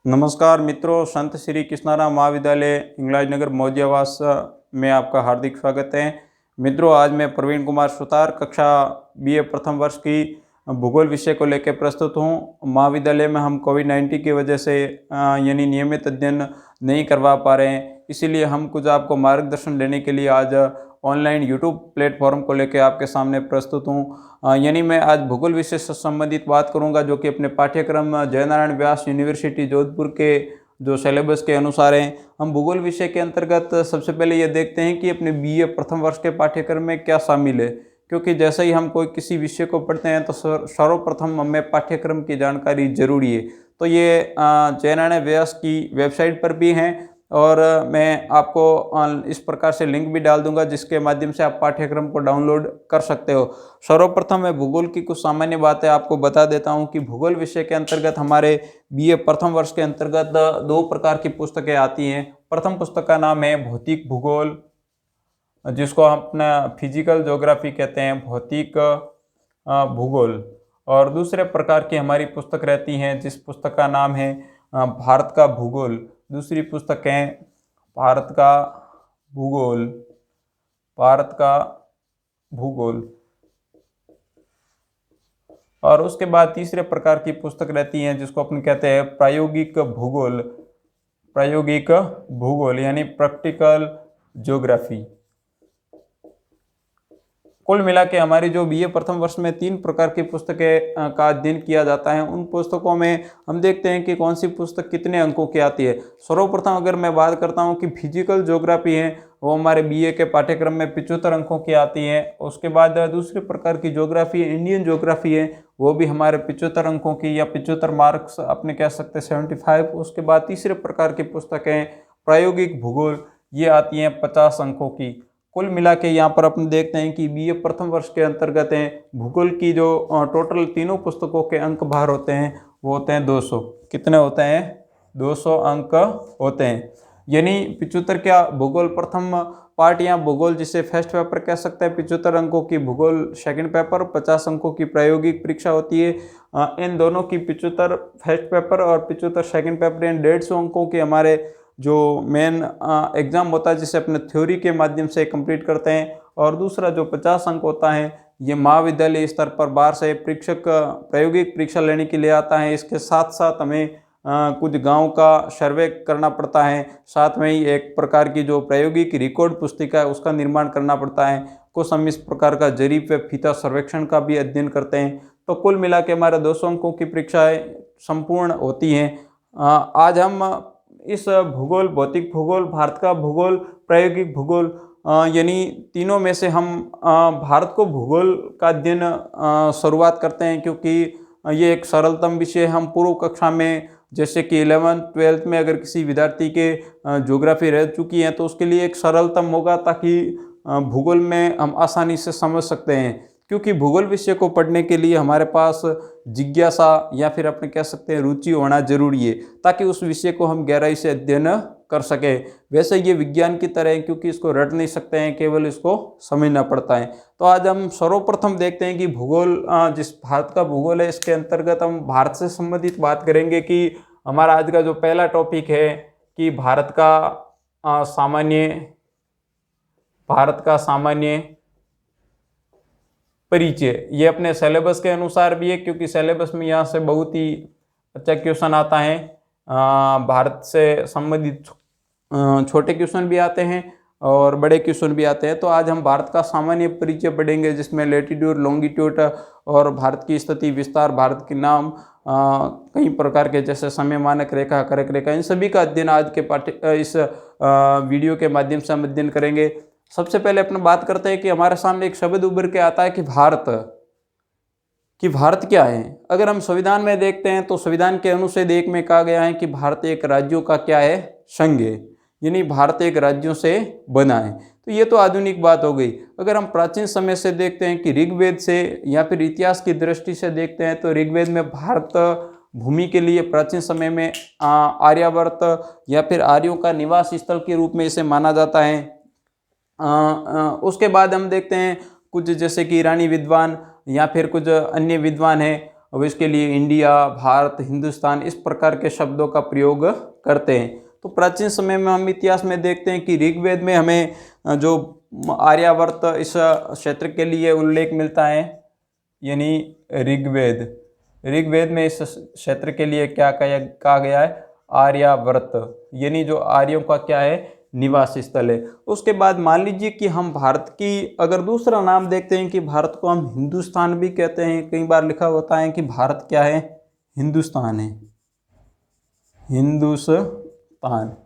नमस्कार मित्रों, संत श्री कृष्णाराम महाविद्यालय इंग्लाज नगर मौजियावास में आपका हार्दिक स्वागत है। मित्रों, आज मैं प्रवीण कुमार सुतार कक्षा बीए प्रथम वर्ष की भूगोल विषय को लेकर प्रस्तुत हूँ। महाविद्यालय में हम कोविड-19 की वजह से यानी नियमित अध्ययन नहीं करवा पा रहे हैं, इसीलिए हम कुछ आपको मार्गदर्शन देने के लिए आज ऑनलाइन यूट्यूब प्लेटफॉर्म को लेकर आपके सामने प्रस्तुत हूँ। यानी मैं आज भूगोल विषय से संबंधित बात करूँगा, जो कि अपने पाठ्यक्रम जयनारायण व्यास यूनिवर्सिटी जोधपुर के जो सिलेबस के अनुसार हैं। हम भूगोल विषय के अंतर्गत सबसे पहले ये देखते हैं कि अपने बीए प्रथम वर्ष के पाठ्यक्रम में क्या शामिल है, क्योंकि जैसे ही हम कोई किसी विषय को पढ़ते हैं तो सर्वप्रथम हमें पाठ्यक्रम की जानकारी जरूरी है। तो ये जयनारायण व्यास की वेबसाइट पर भी हैं और मैं आपको इस प्रकार से लिंक भी डाल दूंगा, जिसके माध्यम से आप पाठ्यक्रम को डाउनलोड कर सकते हो। सर्वप्रथम मैं भूगोल की कुछ सामान्य बातें आपको बता देता हूं कि भूगोल विषय के अंतर्गत हमारे बीए प्रथम वर्ष के अंतर्गत दो प्रकार की पुस्तकें आती हैं। प्रथम पुस्तक का नाम है भौतिक भूगोल, जिसको हम अपना फिजिकल ज्योग्राफी कहते हैं, भौतिक भूगोल। और दूसरे प्रकार की हमारी पुस्तक रहती हैं, जिस पुस्तक का नाम है भारत का भूगोल। दूसरी पुस्तक है भारत का भूगोल, भारत का भूगोल। और उसके बाद तीसरे प्रकार की पुस्तक रहती हैं, जिसको अपन कहते हैं प्रायोगिक भूगोल, प्रायोगिक भूगोल यानी प्रैक्टिकल ज्योग्राफी। कुल मिला के हमारी जो बीए प्रथम वर्ष में 3 प्रकार की पुस्तकें का अध्ययन किया जाता है। उन पुस्तकों में हम देखते हैं कि कौन सी पुस्तक कितने अंकों की आती है। सर्वप्रथम अगर मैं बात करता हूं कि फिजिकल ज्योग्राफी है, वो हमारे बीए के पाठ्यक्रम में 75 अंकों की आती है। उसके बाद दूसरे प्रकार की ज्योग्राफी इंडियन ज्योग्राफी है, वो भी हमारे 75 अंकों की या 75 मार्क्स अपने कह सकते हैं 75। उसके बाद तीसरे प्रकार की पुस्तकें प्रायोगिक भूगोल, ये आती हैं 50 अंकों की। कुल मिला के यहाँ पर अपन देखते हैं कि बीए प्रथम वर्ष के अंतर्गत हैं भूगोल की जो टोटल तीनों पुस्तकों के अंक भार होते हैं, वो होते हैं 200। कितने होते हैं? 200 अंक होते हैं। यानी 75 क्या भूगोल प्रथम पार्ट या भूगोल जिसे फर्स्ट पेपर कह सकते हैं, 75 अंकों की भूगोल सेकंड पेपर, 50 अंकों की प्रायोगिक परीक्षा होती है। इन दोनों की 75 फर्स्ट पेपर और 75 सेकंड पेपर, इन 150 अंकों के हमारे जो मेन एग्ज़ाम होता है, जिसे अपने थ्योरी के माध्यम से कंप्लीट करते हैं। और दूसरा जो 50 अंक होता है, ये महाविद्यालय स्तर पर बाहर से परीक्षक प्रायोगिक परीक्षा लेने के लिए आता है। इसके साथ साथ हमें कुछ गांव का सर्वे करना पड़ता है, साथ में ही एक प्रकार की जो प्रायोगिक रिकॉर्ड पुस्तिका है उसका निर्माण करना पड़ता है। कुछ हम इस प्रकार का जरीब व फीता सर्वेक्षण का भी अध्ययन करते हैं। तो कुल मिला के हमारे 200 अंकों की परीक्षाएँ संपूर्ण होती हैं। आज हम इस भूगोल, भौतिक भूगोल, भारत का भूगोल, प्रायोगिक भूगोल, यानी तीनों में से हम भारत को भूगोल का अध्ययन शुरुआत करते हैं, क्योंकि ये एक सरलतम विषय। हम पूर्व कक्षा में जैसे कि 11th 12th में अगर किसी विद्यार्थी के ज्योग्राफी रह चुकी है तो उसके लिए एक सरलतम होगा, ताकि भूगोल में हम आसानी से समझ सकते हैं। क्योंकि भूगोल विषय को पढ़ने के लिए हमारे पास जिज्ञासा या फिर अपने कह सकते हैं रुचि होना जरूरी है, ताकि उस विषय को हम गहराई से अध्ययन कर सके। वैसे ये विज्ञान की तरह है, क्योंकि इसको रट नहीं सकते हैं, केवल इसको समझना पड़ता है। तो आज हम सर्वप्रथम देखते हैं कि भूगोल, जिस भारत का भूगोल है, इसके अंतर्गत हम भारत से संबंधित बात करेंगे। कि हमारा आज का जो पहला टॉपिक है कि भारत का सामान्य परिचय। ये अपने सिलेबस के अनुसार भी है, क्योंकि सिलेबस में यहाँ से बहुत ही अच्छा क्वेश्चन आता है। भारत से संबंधित छोटे क्वेश्चन भी आते हैं और बड़े क्वेश्चन भी आते हैं। तो आज हम भारत का सामान्य परिचय पढ़ेंगे, जिसमें लैटिट्यूड, लॉन्गिट्यूड और भारत की स्थिति, विस्तार, भारत के नाम, कई प्रकार के जैसे समय मानक रेखा, करक रेखा, इन सभी का अध्ययन आज के इस वीडियो के माध्यम से हम अध्ययन करेंगे। सबसे पहले अपन बात करते हैं कि हमारे सामने एक शब्द उभर के आता है कि भारत क्या है। अगर हम संविधान में देखते हैं तो संविधान के अनुच्छेद 1 में कहा गया है कि भारत एक राज्यों का क्या है? संघ है, यानी भारत एक राज्यों से बना है। तो ये तो आधुनिक बात हो गई। अगर हम प्राचीन समय से देखते हैं कि ऋग्वेद से या फिर इतिहास की दृष्टि से देखते हैं तो ऋग्वेद में भारत भूमि के लिए प्राचीन समय में आर्यावर्त या फिर आर्यों का निवास स्थल के रूप में इसे माना जाता है। उसके बाद हम देखते हैं कुछ जैसे कि ईरानी विद्वान या फिर कुछ अन्य विद्वान हैं, अब इसके लिए इंडिया, भारत, हिंदुस्तान इस प्रकार के शब्दों का प्रयोग करते हैं। तो प्राचीन समय में हम इतिहास में देखते हैं कि ऋग्वेद में हमें जो आर्यावर्त इस क्षेत्र के लिए उल्लेख मिलता है, यानी ऋग्वेद में इस क्षेत्र के लिए क्या कहा गया है, आर्यावर्त, यानी जो आर्यों का क्या है, निवास स्थल है। उसके बाद मान लीजिए कि हम भारत की अगर दूसरा नाम देखते हैं कि भारत को हम हिंदुस्तान भी कहते हैं, कई बार लिखा होता है कि भारत क्या है, हिंदुस्तान है, हिंदुस्तान।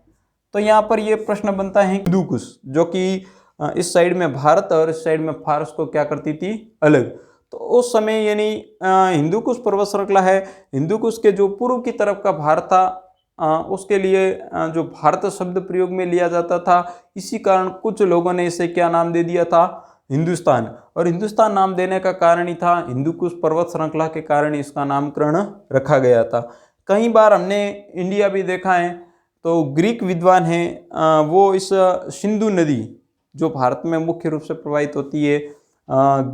तो यहाँ पर ये प्रश्न बनता है हिंदू कुश, जो कि इस साइड में भारत और इस साइड में फारस को क्या करती थी, अलग। तो उस समय यानी हिंदू कुश पर्वत श्रृंखला है, हिंदू कुश के जो पूर्व की तरफ का भारत था उसके लिए जो भारत शब्द प्रयोग में लिया जाता था, इसी कारण कुछ लोगों ने इसे क्या नाम दे दिया था, हिंदुस्तान। और हिंदुस्तान नाम देने का कारण ही था हिंदू कुश पर्वत श्रृंखला के कारण इसका नामकरण रखा गया था। कई बार हमने इंडिया भी देखा है, तो ग्रीक विद्वान हैं वो इस सिंधु नदी जो भारत में मुख्य रूप से प्रवाहित होती है,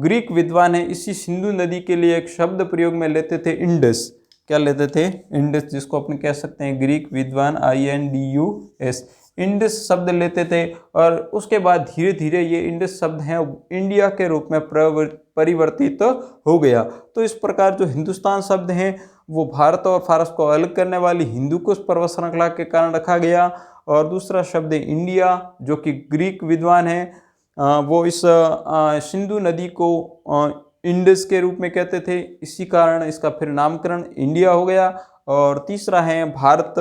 ग्रीक विद्वान है इसी सिंधु नदी के लिए एक शब्द प्रयोग में लेते थे, इंडस। क्या लेते थे, इंडस, जिसको अपन कह सकते हैं ग्रीक विद्वान INDUS, इंडस शब्द लेते थे। और उसके बाद धीरे धीरे ये इंडस शब्द है इंडिया के रूप में परिवर्तित हो गया। तो इस प्रकार जो हिंदुस्तान शब्द हैं वो भारत और फारस को अलग करने वाली हिंदू कुश पर्वत श्रृंखला के कारण रखा गया। और दूसरा शब्द है इंडिया, जो कि ग्रीक विद्वान है वो इस सिंधु नदी को इंडस के रूप में कहते थे, इसी कारण इसका फिर नामकरण इंडिया हो गया। और तीसरा है भारत।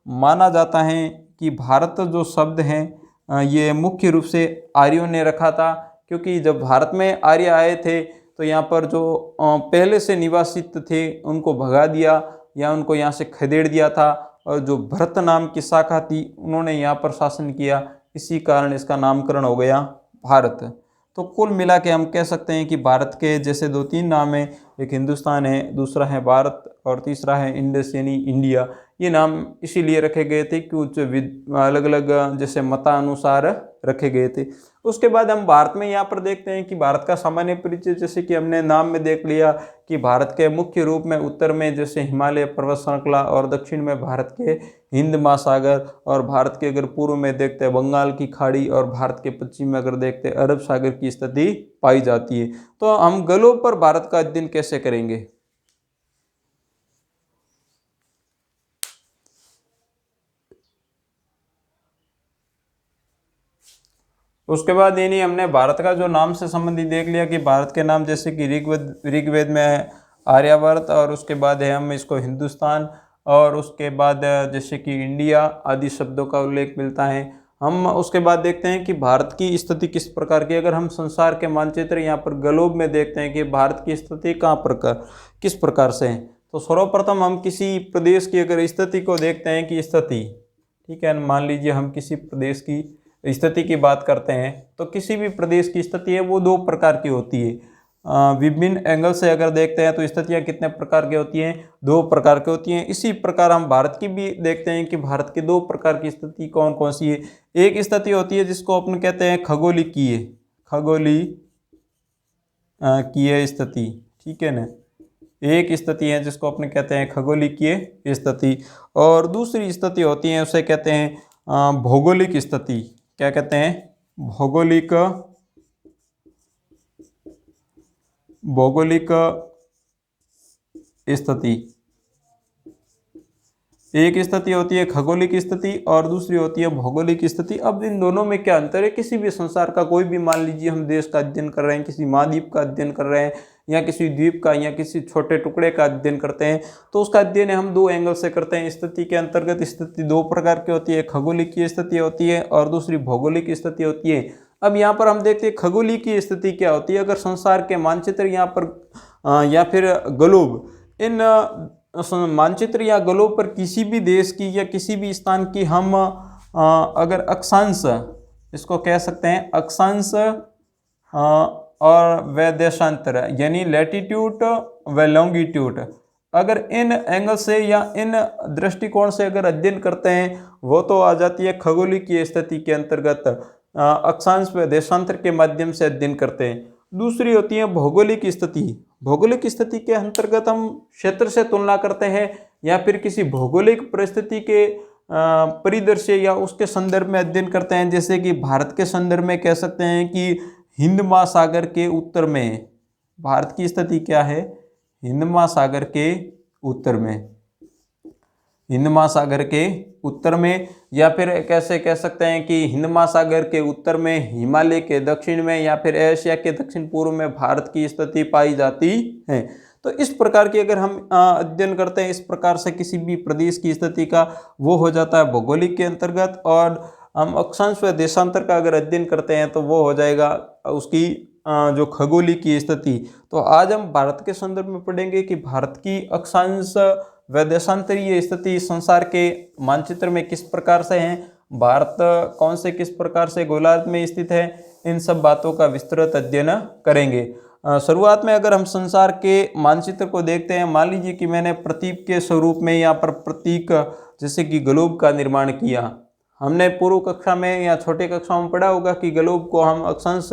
माना जाता है कि भारत जो शब्द हैं ये मुख्य रूप से आर्यों ने रखा था, क्योंकि जब भारत में आर्य आए थे तो यहाँ पर जो पहले से निवासित थे उनको भगा दिया या उनको यहाँ से खदेड़ दिया था, और जो भरत नाम की शाखा थी उन्होंने यहाँ पर शासन किया, इसी कारण इसका नामकरण हो गया भारत। तो कुल मिला के हम कह सकते हैं कि भारत के जैसे 2-3 नाम हैं, एक हिंदुस्तान है, दूसरा है भारत और तीसरा है इंडस यानी इंडिया। ये नाम इसीलिए रखे गए थे कि कुछ अलग अलग जैसे मतानुसार रखे गए थे। उसके बाद हम भारत में यहाँ पर देखते हैं कि भारत का सामान्य परिचय, जैसे कि हमने नाम में देख लिया कि भारत के मुख्य रूप में उत्तर में जैसे हिमालय पर्वत श्रृंखला और दक्षिण में भारत के हिंद महासागर, और भारत के अगर पूर्व में देखते हैं बंगाल की खाड़ी, और भारत के पश्चिम में अगर देखते हैं अरब सागर की स्थिति पाई जाती है। तो हम ग्लोब पर भारत का अध्ययन कैसे करेंगे? उसके बाद यानी हमने भारत का जो नाम से संबंधित देख लिया कि भारत के नाम जैसे कि ऋग्वेद में है आर्यावर्त, और उसके बाद है हम इसको हिंदुस्तान, और उसके बाद जैसे कि इंडिया आदि शब्दों का उल्लेख मिलता है। हम उसके बाद देखते हैं कि भारत की स्थिति किस प्रकार की, अगर हम संसार के मानचित्र यहाँ पर ग्लोब में देखते हैं कि भारत की स्थिति किस प्रकार से है। तो सर्वप्रथम हम किसी प्रदेश की अगर स्थिति को देखते हैं कि स्थिति, ठीक है, मान लीजिए हम किसी प्रदेश की स्थिति की बात करते हैं, तो किसी भी प्रदेश की स्थिति है वो 2 प्रकार की होती है। विभिन्न एंगल से अगर देखते हैं तो स्थितियाँ कितने प्रकार की होती हैं, 2 प्रकार की होती हैं। इसी प्रकार हम भारत की भी देखते हैं कि भारत की 2 प्रकार की स्थिति कौन कौन सी है। एक स्थिति होती है जिसको अपन कहते हैं खगोलीय स्थिति, ठीक है ना, एक स्थिति है जिसको अपन कहते हैं खगोलीय स्थिति। और दूसरी स्थिति होती है उसे कहते हैं भौगोलिक स्थिति। क्या कहते हैं? भौगोलिक स्थिति। एक स्थिति होती है खगोलिक स्थिति और दूसरी होती है भौगोलिक स्थिति। अब इन दोनों में क्या अंतर है? किसी भी संसार का कोई भी, मान लीजिए हम देश का अध्ययन कर रहे हैं, किसी महाद्वीप का अध्ययन कर रहे हैं, या किसी द्वीप का या किसी छोटे टुकड़े का अध्ययन करते हैं, तो उसका अध्ययन हम 2 एंगल से करते हैं। स्थिति के अंतर्गत स्थिति 2 प्रकार की होती है, खगोलिक की स्थिति होती है और दूसरी भौगोलिक स्थिति होती है। अब यहाँ पर हम देखते हैं खगोलिक की स्थिति क्या होती है। अगर संसार के मानचित्र यहाँ पर या फिर ग्लोब, इन मानचित्र या ग्लोब पर किसी भी देश की या किसी भी स्थान की हम अगर अक्षांश, इसको कह सकते हैं अक्षांश और व देशांतर, यानी लैटिट्यूड व लॉन्गिट्यूड, अगर इन एंगल से या इन दृष्टिकोण से अगर अध्ययन करते हैं, वो तो आ जाती है खगोलीय स्थिति के अंतर्गत। अक्षांश व देशांतर के माध्यम से अध्ययन करते हैं। दूसरी होती है भौगोलिक स्थिति। भौगोलिक स्थिति के अंतर्गत हम क्षेत्र से तुलना करते हैं या फिर किसी भौगोलिक परिस्थिति के परिदृश्य या उसके संदर्भ में अध्ययन करते हैं। जैसे कि भारत के संदर्भ में कह सकते हैं कि हिंद महासागर के उत्तर में भारत की स्थिति क्या है, हिंद महासागर के उत्तर में, हिंद महासागर के उत्तर में, या फिर कैसे कह सकते हैं कि हिंद महासागर के उत्तर में, हिमालय के दक्षिण में, या फिर एशिया के दक्षिण पूर्व में भारत की स्थिति पाई जाती है। तो इस प्रकार की अगर हम अध्ययन करते हैं इस प्रकार से किसी भी प्रदेश की स्थिति का, वो हो जाता है भौगोलिक के अंतर्गत। और हम अक्षांश व देशांतर का अगर अध्ययन करते हैं तो वो हो जाएगा उसकी जो खगोलीय की स्थिति। तो आज हम भारत के संदर्भ में पढ़ेंगे कि भारत की अक्षांश व देशांतरीय स्थिति संसार के मानचित्र में किस प्रकार से है, भारत कौन से किस प्रकार से गोलार्ध में स्थित है, इन सब बातों का विस्तृत अध्ययन करेंगे। शुरुआत में अगर हम संसार के मानचित्र को देखते हैं, मान लीजिए कि मैंने प्रतीक के स्वरूप में यहाँ पर प्रतीक जैसे कि ग्लोब का निर्माण किया। हमने पूर्व कक्षा में या छोटे कक्षा में पढ़ा होगा कि ग्लोब को हम अक्षांश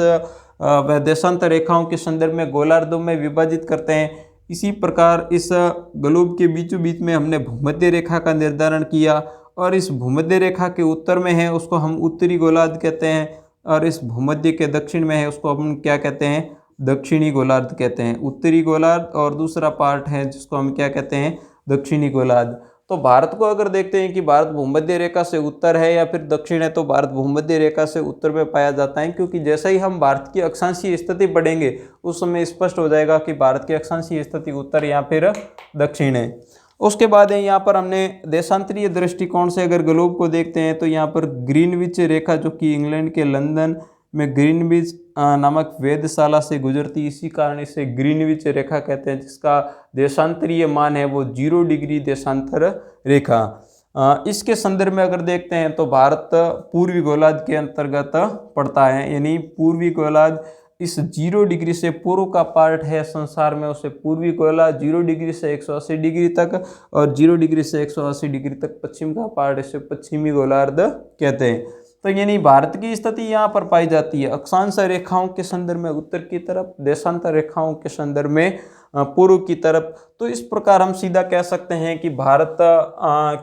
व देशांतर रेखाओं के संदर्भ में गोलार्धों में विभाजित करते हैं। इसी प्रकार इस ग्लोब के बीचों बीच में हमने भूमध्य रेखा का निर्धारण किया, और इस भूमध्य रेखा के उत्तर में है उसको हम उत्तरी गोलार्ध कहते हैं, और इस भूमध्य के दक्षिण में है उसको हम क्या कहते हैं, दक्षिणी गोलार्ध कहते हैं। उत्तरी गोलार्ध और दूसरा पार्ट है जिसको हम क्या कहते हैं, दक्षिणी गोलार्ध। तो भारत को अगर देखते हैं कि भारत भूमध्य रेखा से उत्तर है या फिर दक्षिण है, तो भारत भूमध्य रेखा से उत्तर में पाया जाता है, क्योंकि जैसे ही हम भारत की अक्षांशीय स्थिति पढ़ेंगे उस समय स्पष्ट हो जाएगा कि भारत की अक्षांशीय स्थिति उत्तर या फिर दक्षिण है। उसके बाद है यहाँ पर हमने देशांतरीय दृष्टिकोण से अगर ग्लोब को देखते हैं तो यहाँ पर ग्रीनविच रेखा जो कि इंग्लैंड के लंदन में ग्रीनविच नामक वेधशाला से गुजरती, इसी कारण इसे ग्रीनविच रेखा कहते हैं, जिसका देशांतरीय मान है वो 0 डिग्री देशांतर रेखा। इसके संदर्भ में अगर देखते हैं तो भारत पूर्वी गोलार्ध के अंतर्गत पड़ता है, यानी पूर्वी गोलार्ध इस 0 डिग्री से पूर्व का पार्ट है संसार में, उसे पूर्वी गोलार्ध, 0 डिग्री से 180 डिग्री तक और 0 डिग्री से 180 डिग्री तक पश्चिम का पार्ट, इसे पश्चिमी गोलार्ध कहते हैं। तो यानी भारत की स्थिति यहाँ पर पाई जाती है अक्षांश रेखाओं के संदर्भ में उत्तर की तरफ, देशांतर रेखाओं के संदर्भ में पूर्व की तरफ। तो इस प्रकार हम सीधा कह सकते हैं कि भारत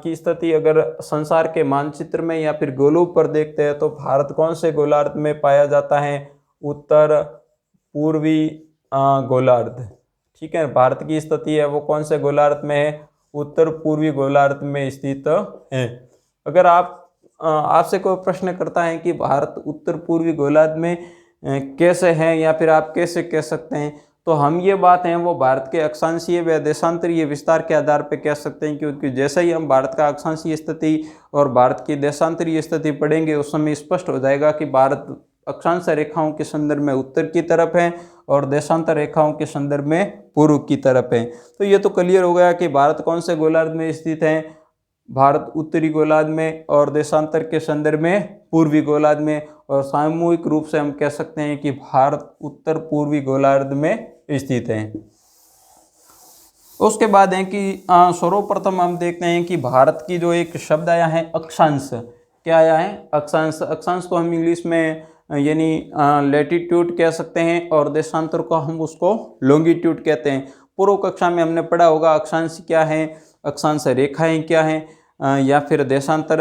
की स्थिति अगर संसार के मानचित्र में या फिर गोलोब पर देखते हैं तो भारत कौन से गोलार्ध में पाया जाता है, उत्तर पूर्वी गोलार्ध। ठीक है, भारत की स्थिति है वो कौन से गोलार्ध में है, उत्तर पूर्वी गोलार्ध में स्थित है। अगर आपसे कोई प्रश्न करता है कि भारत उत्तर पूर्वी गोलार्ध में कैसे है या फिर आप कैसे कह सकते हैं, तो हम ये बात है वो भारत के अक्षांशीय व देशांतरीय विस्तार के आधार पर कह सकते हैं, क्योंकि जैसे ही हम भारत का अक्षांशीय स्थिति और भारत की देशांतरीय स्थिति पढ़ेंगे उस समय स्पष्ट हो जाएगा कि भारत अक्षांश रेखाओं के संदर्भ में उत्तर की तरफ है और देशांतर रेखाओं के संदर्भ में पूर्व की तरफ है। तो ये तो क्लियर हो गया कि भारत कौन से गोलार्ध में स्थित है, भारत उत्तरी गोलार्ध में और देशांतर के संदर्भ में पूर्वी गोलार्ध में, और सामूहिक रूप से हम कह सकते हैं कि भारत उत्तर पूर्वी गोलार्ध में स्थित है। उसके बाद है कि सर्वप्रथम हम देखते हैं कि भारत की जो एक शब्द आया है अक्षांश, क्या आया है, अक्षांश। अक्षांश को हम इंग्लिश में यानी लैटिट्यूड कह सकते हैं और देशांतर को हम उसको लॉन्गिट्यूड कहते हैं। पूर्व कक्षा में हमने पढ़ा होगा अक्षांश क्या है, अक्षांश रेखाएं क्या हैं, या फिर देशांतर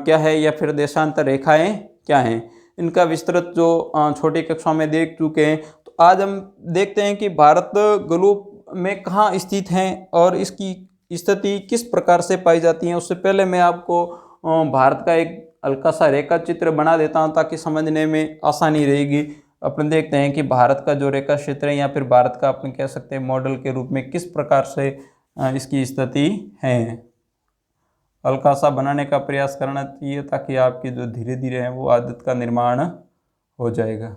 क्या है, या फिर देशांतर रेखाएं क्या हैं। इनका विस्तृत जो छोटी कक्षा में देख चुके हैं। तो आज हम देखते हैं कि भारत ग्लोब में कहाँ स्थित है और इसकी स्थिति किस प्रकार से पाई जाती है। उससे पहले मैं आपको भारत का एक हल्का सा रेखा चित्र बना देता हूँ ताकि समझने में आसानी रहेगी। अपन देखते हैं कि भारत का जो रेखा क्षेत्र है या फिर भारत का अपन कह सकते हैं मॉडल के रूप में किस प्रकार से इसकी स्थिति है। हल्का सा बनाने का प्रयास करना चाहिए ताकि आपकी जो धीरे धीरे है वो आदत का निर्माण हो जाएगा।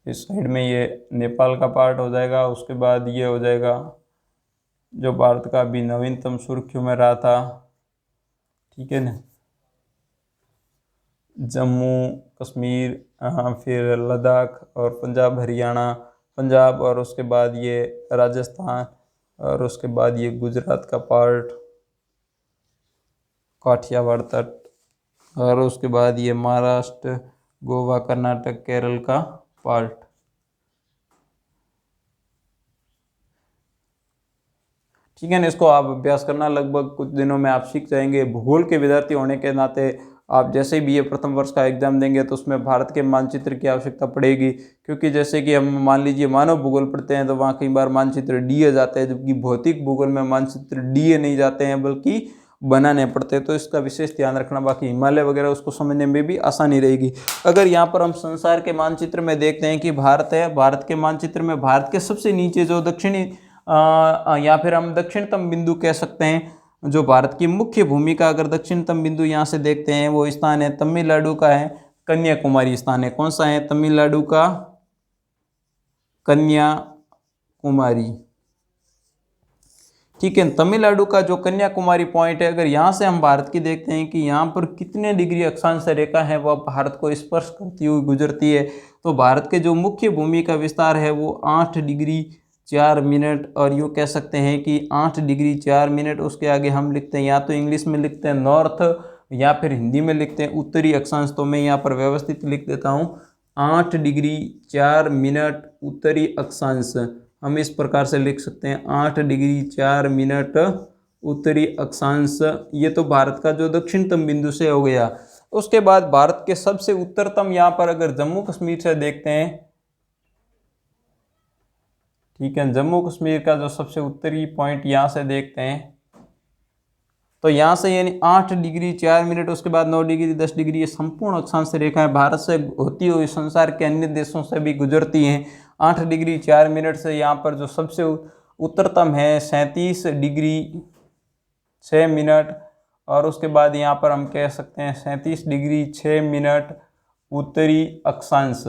इस साइड में ये नेपाल का पार्ट हो जाएगा, उसके बाद ये हो जाएगा जो भारत का अभी नवीनतम सुर्खियों में रहा था, ठीक है ना, जम्मू कश्मीर, फिर लद्दाख और पंजाब हरियाणा, पंजाब, और उसके बाद ये राजस्थान, और उसके बाद ये गुजरात का पार्ट, काठियावाड़ तट, और उसके बाद ये महाराष्ट्र, गोवा, कर्नाटक, केरल का पार्ट। ठीक है ना, इसको आप अभ्यास करना, लगभग कुछ दिनों में आप सीख जाएंगे। भूगोल के विद्यार्थी होने के नाते आप जैसे ही बीए प्रथम वर्ष का एग्जाम देंगे तो उसमें भारत के मानचित्र की आवश्यकता पड़ेगी, क्योंकि जैसे कि हम मान लीजिए मानव भूगोल पढ़ते हैं तो वहाँ कई बार मानचित्र डीए जाते हैं, जबकि भौतिक भूगोल में मानचित्र डीए नहीं जाते हैं बल्कि बनाने पड़ते हैं। तो इसका विशेष ध्यान रखना। बाकी हिमालय वगैरह उसको समझने में भी आसानी रहेगी। अगर यहाँ पर हम संसार के मानचित्र में देखते हैं कि भारत है, भारत के मानचित्र में भारत के सबसे नीचे जो दक्षिणी या फिर हम दक्षिणतम बिंदु कह सकते हैं, जो भारत की मुख्य भूमि का अगर दक्षिणतम बिंदु यहाँ से देखते हैं, वो स्थान है तमिलनाडु का है, कन्याकुमारी स्थान है। कौन सा है? तमिलनाडु का कन्याकुमारी। ठीक है, तमिलनाडु का जो कन्याकुमारी पॉइंट है, अगर यहाँ से हम भारत की देखते हैं कि यहाँ पर कितने डिग्री अक्षांश रेखा है वह भारत को स्पर्श करती हुई गुजरती है, तो भारत के जो मुख्य भूमि का विस्तार है वो 8 डिग्री 4 मिनट, और यूँ कह सकते हैं कि 8 डिग्री 4 मिनट। उसके आगे हम लिखते हैं, या तो इंग्लिश में लिखते हैं नॉर्थ, या फिर हिंदी में लिखते हैं उत्तरी अक्षांश। तो मैं यहाँ पर व्यवस्थित लिख देता हूँ 8 डिग्री 4 मिनट उत्तरी अक्षांश। हम इस प्रकार से लिख सकते हैं 8 डिग्री 4 मिनट उत्तरी अक्षांश। ये तो भारत का जो दक्षिणतम बिंदु से हो गया। उसके बाद भारत के सबसे उत्तरतम, यहाँ पर अगर जम्मू कश्मीर से देखते हैं, ठीक है, जम्मू कश्मीर का जो सबसे उत्तरी पॉइंट यहाँ से देखते हैं, तो यहाँ से यानी 8 डिग्री 4 मिनट, उसके बाद 9 डिग्री 10 डिग्री, ये संपूर्ण अक्षांश रेखाएं भारत से होती हुई संसार के अन्य देशों से भी गुजरती हैं। 8 डिग्री 4 मिनट से यहाँ पर जो सबसे उत्तरतम है 37 डिग्री 6 मिनट, और उसके बाद यहाँ पर हम कह सकते हैं 37 डिग्री 6 मिनट उत्तरी अक्षांश।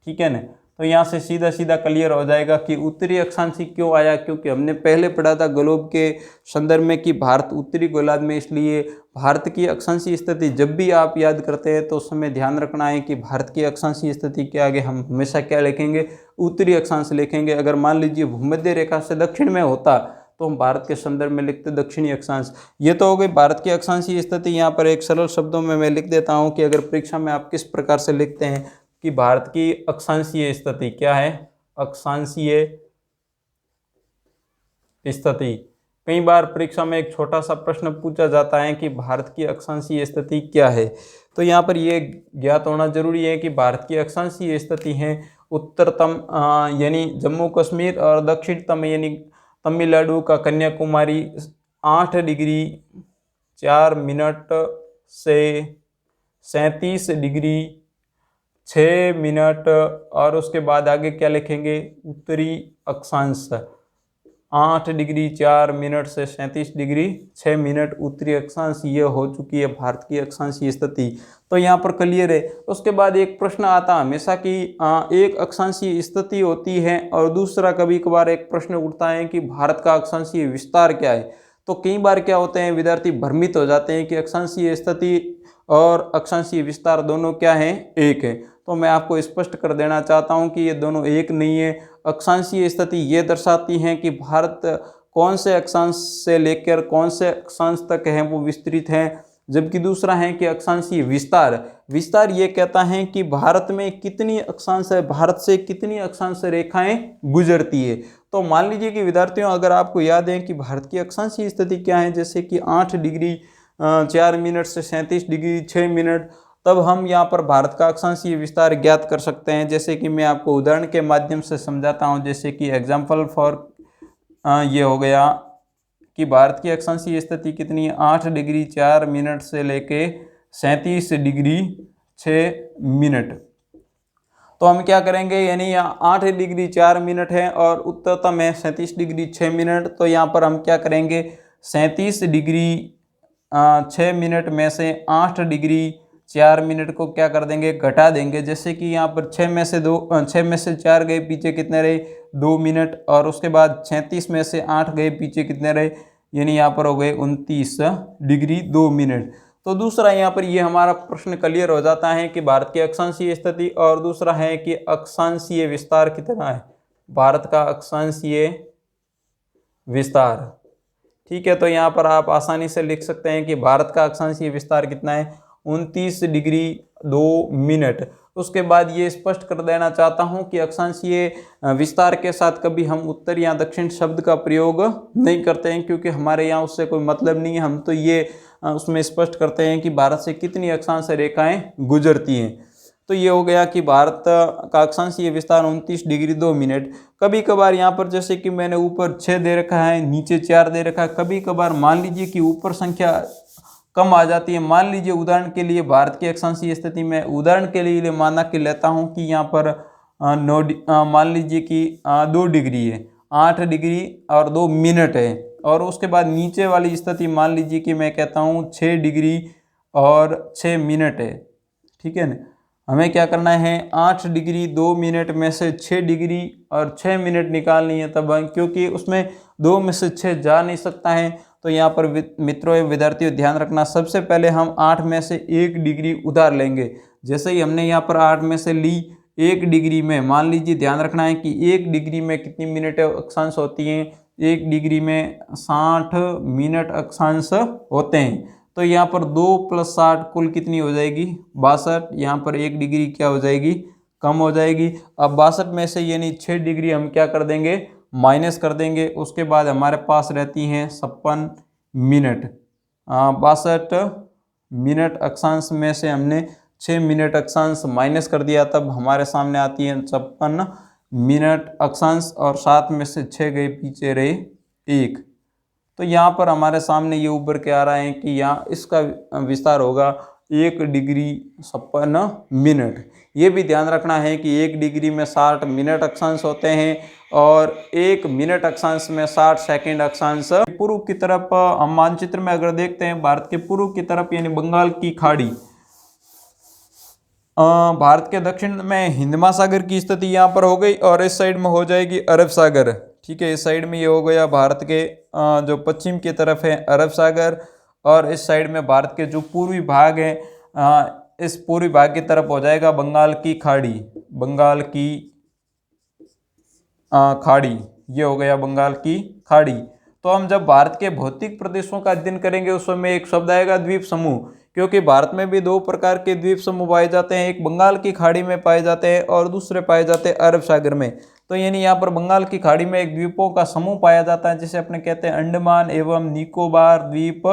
ठीक है ना, तो यहाँ से सीधा सीधा क्लियर हो जाएगा कि उत्तरी अक्षांश क्यों आया, क्योंकि हमने पहले पढ़ा था ग्लोब के संदर्भ में कि भारत उत्तरी गोलार्ध में, इसलिए भारत की अक्षांशीय स्थिति जब भी आप याद करते हैं तो उस समय ध्यान रखना है कि भारत की अक्षांशीय स्थिति के आगे हम हमेशा क्या लिखेंगे? उत्तरी अक्षांश लिखेंगे। अगर मान लीजिए भूमध्य रेखा से दक्षिण में होता तो हम भारत के संदर्भ में लिखते दक्षिणी अक्षांश। ये तो हो गई भारत की अक्षांशीय स्थिति। यहाँ पर एक सरल शब्दों में मैं लिख देता हूँ कि अगर परीक्षा में आप किस प्रकार से लिखते हैं कि भारत की अक्षांशीय स्थिति क्या है? अक्षांशीय स्थिति। कई बार परीक्षा में एक छोटा सा प्रश्न पूछा जाता है कि भारत की अक्षांशीय स्थिति क्या है, तो यहाँ पर ये ज्ञात होना जरूरी है कि भारत की अक्षांशीय स्थिति है उत्तरतम यानी जम्मू कश्मीर, और दक्षिणतम यानी तमिलनाडु का कन्याकुमारी 8 डिग्री 4 मिनट से 37 डिग्री 6 मिनट, और उसके बाद आगे क्या लिखेंगे? उत्तरी अक्षांश 8 डिग्री 4 मिनट से 37 डिग्री 6 मिनट उत्तरी अक्षांश। ये हो चुकी है भारत की अक्षांशीय स्थिति। तो यहाँ पर क्लियर है। उसके बाद एक प्रश्न आता हमेशा कि एक अक्षांशीय स्थिति होती है और दूसरा कभी कभार एक प्रश्न उठता है कि भारत का अक्षांशीय विस्तार क्या है। तो कई बार क्या होते हैं, विद्यार्थी भ्रमित हो जाते हैं कि अक्षांशीय स्थिति और अक्षांशीय विस्तार दोनों क्या है? एक है। तो मैं आपको स्पष्ट कर देना चाहता हूं कि ये दोनों एक नहीं है। अक्षांशीय स्थिति ये दर्शाती है कि भारत कौन से अक्षांश से लेकर कौन से अक्षांश तक है वो विस्तृत है, जबकि दूसरा है कि अक्षांशीय विस्तार, विस्तार ये कहता है कि भारत में कितनी अक्षांश है, भारत से कितनी अक्षांश रेखाएं गुजरती है। तो मान लीजिए कि विद्यार्थियों अगर आपको याद है कि भारत की अक्षांशीय स्थिति क्या है, जैसे कि 8 डिग्री 4 मिनट से 37 डिग्री 6 मिनट, तब हम यहाँ पर भारत का अक्षांशीय विस्तार ज्ञात कर सकते हैं। जैसे कि मैं आपको उदाहरण के माध्यम से समझाता हूँ। जैसे कि एग्जाम्पल फॉर ये हो गया कि भारत की अक्षांशीय स्थिति कितनी है? 8 डिग्री 4 मिनट से लेके 37 डिग्री 6 मिनट। तो हम क्या करेंगे, यानी यहाँ 8 डिग्री 4 मिनट है और उत्तरतम है 37 डिग्री 6 मिनट। तो यहाँ पर हम क्या करेंगे, 37 डिग्री 6 मिनट में से 8 डिग्री 4 मिनट को क्या कर देंगे, घटा देंगे। जैसे कि यहाँ पर 6 में से 4 गए, पीछे कितने रहे? 2 मिनट। और उसके बाद 37 में से 8 गए, पीछे कितने रहे? यानी यहाँ पर हो गए 29 डिग्री 2 मिनट। तो दूसरा यहाँ पर ये हमारा प्रश्न क्लियर हो जाता है कि भारत की अक्षांशीय स्थिति, और दूसरा है कि अक्षांशीय विस्तार कितना है, भारत का अक्षांशीय विस्तार। ठीक है, तो यहाँ पर आप आसानी से लिख सकते हैं कि भारत का अक्षांशीय विस्तार कितना है, 29°2'। उसके बाद ये स्पष्ट कर देना चाहता हूँ कि अक्षांशीय विस्तार के साथ कभी हम उत्तर या दक्षिण शब्द का प्रयोग नहीं करते हैं, क्योंकि हमारे यहाँ उससे कोई मतलब नहीं है। हम तो ये उसमें स्पष्ट करते हैं कि भारत से कितनी अक्षांश रेखाएं गुजरती हैं। तो ये हो गया कि भारत का अक्षांशीय विस्तार 29°2'। कभी कभार यहाँ पर जैसे कि मैंने ऊपर 6 दे रखा है, नीचे 4 दे रखा है, कभी कभार मान लीजिए कि ऊपर संख्या कम आ जाती है। मान लीजिए उदाहरण के लिए भारत की अक्षांशीय स्थिति में उदाहरण के लिए माना कि लेता हूँ कि यहाँ पर मान लीजिए कि 2 डिग्री है, 8 डिग्री और 2 मिनट है। और उसके बाद नीचे वाली स्थिति मान लीजिए कि मैं कहता हूँ 6 डिग्री और 6 मिनट है। ठीक है ना। हमें क्या करना है, 8 डिग्री 2 मिनट में से 6 डिग्री और 6 मिनट निकालनी है तब, क्योंकि उसमें 2 में से 6 जा नहीं सकता है। तो यहाँ पर मित्रों एवं विद्यार्थियों ध्यान रखना, सबसे पहले हम 8 में से 1 डिग्री उधार लेंगे। जैसे ही हमने यहाँ पर 8 में से ली 1 डिग्री में, मान लीजिए ध्यान रखना है कि 1 डिग्री में कितनी मिनट अक्षांश होती हैं, 1 डिग्री में 60 मिनट अक्षांश होते हैं। तो यहाँ पर 2 + 60 कुल कितनी हो जाएगी, 62। यहाँ पर 1 डिग्री क्या हो जाएगी, कम हो जाएगी। अब 62 में से यानी 6 डिग्री हम क्या कर देंगे, माइनस कर देंगे। उसके बाद हमारे पास रहती हैं 56 मिनट। 62 मिनट अक्षांश में से हमने 6 मिनट अक्षांश माइनस कर दिया, तब हमारे सामने आती है 56 मिनट अक्षांश, और 7 में से 6 गए, पीछे रहे 1। तो यहाँ पर हमारे सामने ये उभर के आ रहा है कि यहाँ इसका विस्तार होगा 1 डिग्री 56 मिनट। ये भी ध्यान रखना है कि 1 डिग्री में 60 मिनट अक्षांश होते हैं और 1 मिनट अक्षांश में 60 सेकंड अक्षांश। पूर्व की तरफ हम मानचित्र में अगर देखते हैं, भारत के पूर्व की तरफ यानी बंगाल की खाड़ी, भारत के दक्षिण में हिंद महासागर की स्थिति यहाँ पर हो गई, और इस साइड में हो जाएगी अरब सागर। ठीक है, इस साइड में ये हो गया भारत के जो पश्चिम की तरफ है अरब सागर, और इस साइड में भारत के जो पूर्वी भाग है, इस पूर्वी भाग की तरफ हो जाएगा बंगाल की खाड़ी। बंगाल की खाड़ी, ये हो गया बंगाल की खाड़ी। तो हम जब भारत के भौतिक प्रदेशों का अध्ययन करेंगे उस समय एक शब्द आएगा द्वीप समूह, क्योंकि भारत में भी 2 प्रकार के द्वीप समूह पाए जाते हैं, एक बंगाल की खाड़ी में पाए जाते हैं और दूसरे पाए जाते हैं अरब सागर में। तो यानी यहाँ पर बंगाल की खाड़ी में एक द्वीपों का समूह पाया जाता है जिसे अपने कहते हैं अंडमान एवं निकोबार द्वीप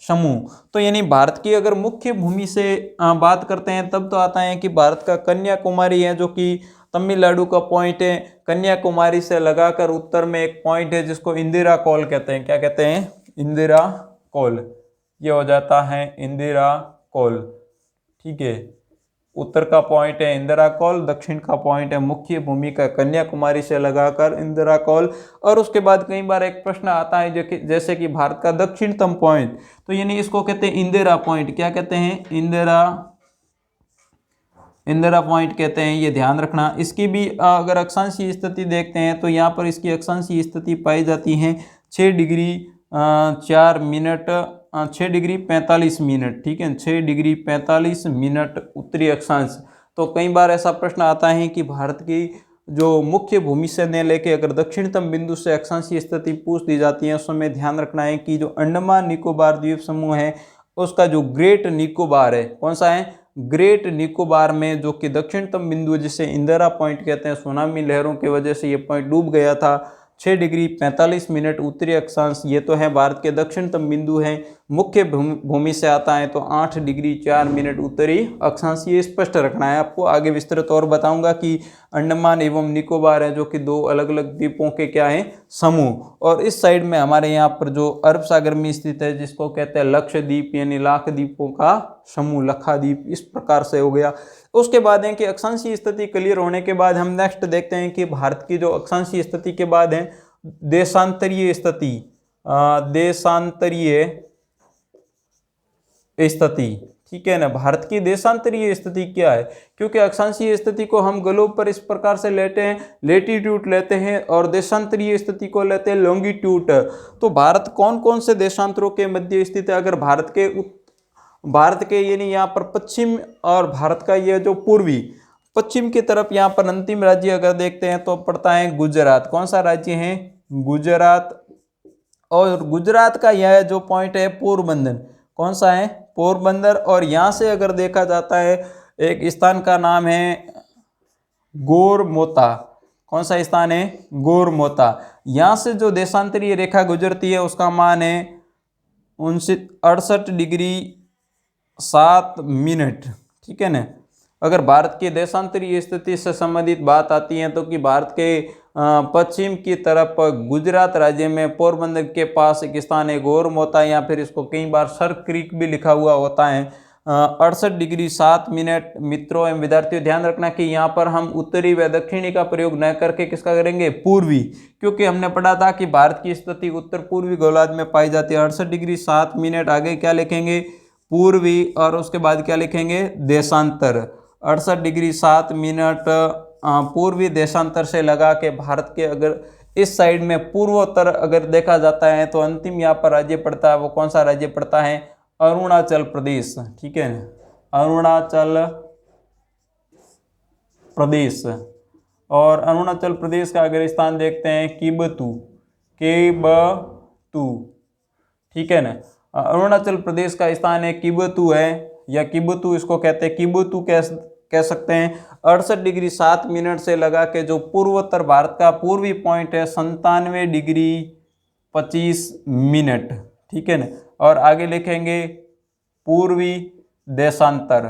समूह। तो यानी भारत की अगर मुख्य भूमि से बात करते हैं तब तो आता है कि भारत का कन्याकुमारी है, जो कि तमिलनाडु का पॉइंट है। कन्याकुमारी से लगाकर उत्तर में एक पॉइंट है जिसको इंदिरा कॉल कहते हैं। क्या कहते हैं, इंदिरा कॉल। ये हो जाता है इंदिरा कॉल। ठीक है, उत्तर का पॉइंट है इंदिरा कॉल, दक्षिण का पॉइंट है मुख्य भूमि का कन्याकुमारी से लगाकर इंदिरा कॉल। और उसके बाद कई बार एक प्रश्न आता है जो कि जैसे कि भारत का दक्षिणतम पॉइंट, तो यानी इसको कहते हैं इंदिरा पॉइंट। क्या कहते हैं, इंदिरा पॉइंट कहते हैं। ये ध्यान रखना। इसकी भी अगर अक्षांशीय स्थिति देखते हैं तो यहाँ पर इसकी अक्षांशीय स्थिति पाई जाती है 6 डिग्री 4 मिनट 6 डिग्री 45 मिनट। ठीक है, 6 डिग्री 45 मिनट उत्तरी अक्षांश। तो कई बार ऐसा प्रश्न आता है कि भारत की जो मुख्य भूमि से न लेके अगर दक्षिणतम बिंदु से अक्षांशीय स्थिति पूछ दी जाती है, उसमें ध्यान रखना है कि जो अंडमान निकोबार द्वीप समूह है उसका जो ग्रेट निकोबार है, कौन सा है, ग्रेट निकोबार में, जो कि दक्षिणतम बिंदु जिसे इंदिरा पॉइंट कहते हैं, सुनामी लहरों की वजह से ये पॉइंट डूब गया था। 6 डिग्री 45 मिनट उत्तरी अक्षांश, ये तो है भारत के दक्षिणतम बिंदु हैं। मुख्य भूमि से आता है तो 8 डिग्री 4 मिनट उत्तरी अक्षांश। ये स्पष्ट रखना है आपको। आगे विस्तृत और बताऊंगा कि अंडमान एवं निकोबार है जो कि 2 अलग अलग द्वीपों के क्या है, समूह। और इस साइड में हमारे यहाँ पर जो अरब सागर में स्थित है जिसको कहते हैं लक्षद्वीप, यानी लाख द्वीपों का समूह, लक्षद्वीप। इस प्रकार से हो गया। उसके बाद है कि अक्षांशीय स्थिति क्लियर होने के बाद हम नेक्स्ट देखते हैं कि भारत की जो अक्षांशीय स्थिति के बाद है देशांतरीय स्थिति। देशांतरीय स्थिति, ठीक है ना। भारत की देशांतरीय स्थिति क्या है, क्योंकि अक्षांशीय स्थिति को हम ग्लोब पर इस प्रकार से लेते हैं, लेटीट्यूड लेते हैं, और देशांतरीय स्थिति को लेते हैं लॉन्गिट्यूड। तो भारत कौन कौन से देशांतरों के मध्य स्थित है, अगर भारत के यानी यहाँ पर पश्चिम, और भारत का यह जो पूर्वी पश्चिम की तरफ यहाँ पर अंतिम राज्य अगर देखते हैं तो पड़ता है गुजरात। कौन सा राज्य है, गुजरात। और गुजरात का यह जो पॉइंट है पोरबंदर, कौन सा है, पोरबंदर। और यहाँ से अगर देखा जाता है एक स्थान का नाम है गोरमोता। कौन सा स्थान है, गोरमोता। यहाँ से जो देशांतरीय रेखा गुजरती है उसका मान है 68 डिग्री 7 मिनट। ठीक है ना। अगर भारत की देशांतरीय स्थिति से संबंधित बात आती है तो कि भारत के पश्चिम की तरफ गुजरात राज्य में पोरबंदर के पास एक स्थान है गोरमोता, या फिर इसको कई बार सर क्रीक भी लिखा हुआ होता है। 68 डिग्री 7 मिनट। मित्रों एवं विद्यार्थियों ध्यान रखना कि यहाँ पर हम उत्तरी व दक्षिणी का प्रयोग न करके किसका करेंगे, पूर्वी, क्योंकि हमने पढ़ा था कि भारत की स्थिति उत्तर पूर्वी गोलार्ध में पाई जाती है। 68 डिग्री 7 मिनट, आगे क्या लिखेंगे, पूर्वी, और उसके बाद क्या लिखेंगे, देशांतर। 68 डिग्री 7 मिनट पूर्वी देशांतर से लगा के भारत के अगर इस साइड में पूर्वोत्तर अगर देखा जाता है तो अंतिम यहाँ पर राज्य पड़ता है, वो कौन सा राज्य पड़ता है, अरुणाचल प्रदेश। ठीक है, अरुणाचल प्रदेश। और अरुणाचल प्रदेश का अगर स्थान देखते हैं किबतू, केबतू। ठीक है ना। अरुणाचल प्रदेश का स्थान है किबतू है, या किबतू इसको कहते हैं, किबतू कह सकते हैं। 68 डिग्री 7 मिनट से लगा के जो पूर्वोत्तर भारत का पूर्वी पॉइंट है 97 डिग्री 25 मिनट। ठीक है ना। और आगे लिखेंगे पूर्वी देशांतर,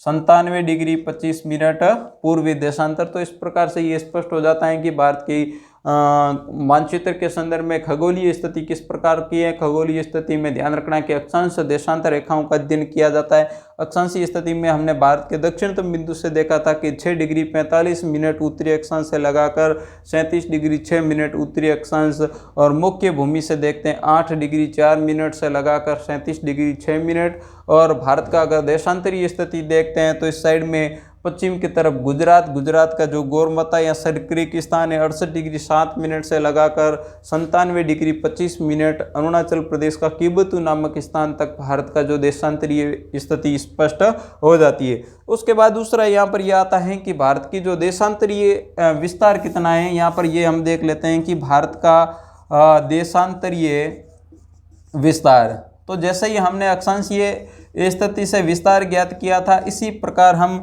97 डिग्री 25 मिनट पूर्वी देशांतर। तो इस प्रकार से ये स्पष्ट हो जाता है कि भारत की मानचित्र के संदर्भ में खगोलीय स्थिति किस प्रकार की है। खगोलीय स्थिति में ध्यान रखना कि अक्षांश देशांतर रेखाओं का अध्ययन किया जाता है। अक्षांशीय स्थिति में हमने भारत के दक्षिणतम बिंदु से देखा था कि 6 डिग्री 45 मिनट उत्तरी अक्षांश से लगाकर 37 डिग्री 6 मिनट उत्तरी अक्षांश, और मुख्य भूमि से देखते हैं 8 डिग्री 4 मिनट से लगाकर 37 डिग्री 6 मिनट। और भारत का अगर देशांतरीय स्थिति देखते हैं तो इस साइड में पश्चिम की तरफ गुजरात का जो गोरमता या सरक्रीक स्थान है 68 डिग्री 7 मिनट से लगाकर 97 डिग्री 25 मिनट। अरुणाचल प्रदेश का किबतू नामक स्थान तक भारत का जो देशांतरीय स्थिति स्पष्ट हो जाती है। उसके बाद दूसरा यहाँ पर यह आता है कि भारत की जो देशांतरीय विस्तार कितना है। यहाँ पर ये हम देख लेते हैं कि भारत का देशांतरीय विस्तार, तो जैसे ही हमने अक्षांशीय स्थिति से विस्तार ज्ञात किया था, इसी प्रकार हम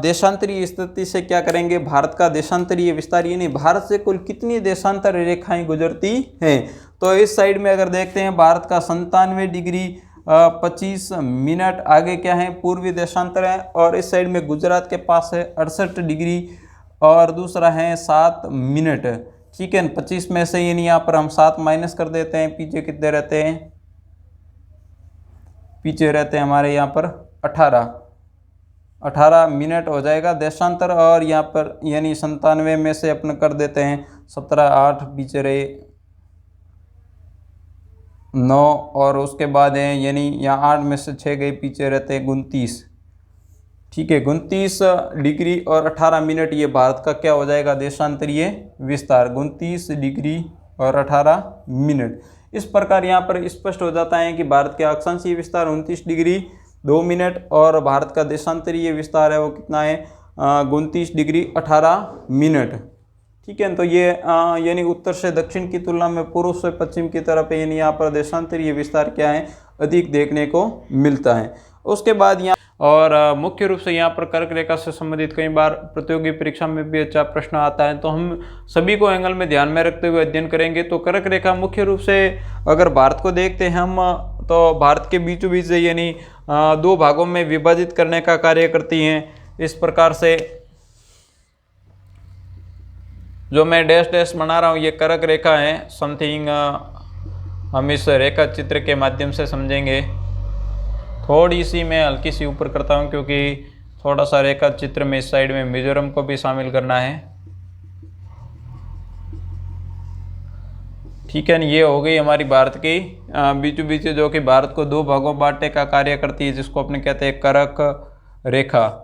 देशांतरीय स्थिति से क्या करेंगे, भारत का देशांतरीय विस्तार, यानी भारत से कुल कितनी देशांतर रेखाएं गुजरती हैं। तो इस साइड में अगर देखते हैं भारत का 97 डिग्री 25 मिनट, आगे क्या है, पूर्वी देशांतर है। और इस साइड में गुजरात के पास है 68 डिग्री और दूसरा है 7 मिनट। ठीक है, 25 में से यानी यहाँ पर हम 7 माइनस कर देते हैं, पीछे कितने रहते हैं, पीछे रहते हैं हमारे यहाँ पर 18 मिनट हो जाएगा देशांतर। और यहाँ पर यानी 97 में से अपन कर देते हैं 17, 8 पीछे रहे 9, और उसके बाद है यानी यहाँ 8 में से 6 गए, पीछे रहते हैं 29। ठीक है, 29 डिग्री और 18 मिनट ये भारत का क्या हो जाएगा, देशांतरीय विस्तार, 29 डिग्री और 18 मिनट। इस प्रकार यहाँ पर स्पष्ट हो जाता है कि भारत के अक्षांशीय विस्तार 29 डिग्री 2 मिनट और भारत का देशांतरीय विस्तार है वो कितना है, 29 डिग्री 18 मिनट। ठीक है, तो ये यानी उत्तर से दक्षिण की तुलना में पूर्व से पश्चिम की तरफ है, यानी यहाँ पर देशांतरीय विस्तार क्या है, अधिक देखने को मिलता है। उसके बाद यहाँ और मुख्य रूप से यहाँ पर कर्क रेखा से संबंधित कई बार प्रतियोगी परीक्षा में भी अच्छा प्रश्न आता है, तो हम सभी को एंगल में ध्यान में रखते हुए अध्ययन करेंगे। तो कर्क रेखा मुख्य रूप से अगर भारत को देखते हैं हम, तो भारत के बीचों बीच यानी 2 भागों में विभाजित करने का कार्य करती हैं। इस प्रकार से जो मैं डैश डैश बना रहा हूँ ये कर्क रेखा है, समथिंग हम इस रेखा चित्र के माध्यम से समझेंगे। थोड़ी सी मैं हल्की सी ऊपर करता हूँ क्योंकि थोड़ा सा रेखा चित्र में इस साइड में मिजोरम को भी शामिल करना है। ठीक है, ये हो गई हमारी भारत की बीचों बीच जो कि भारत को 2 भागों बांटने का कार्य करती है, जिसको अपने कहते हैं कर्क रेखा।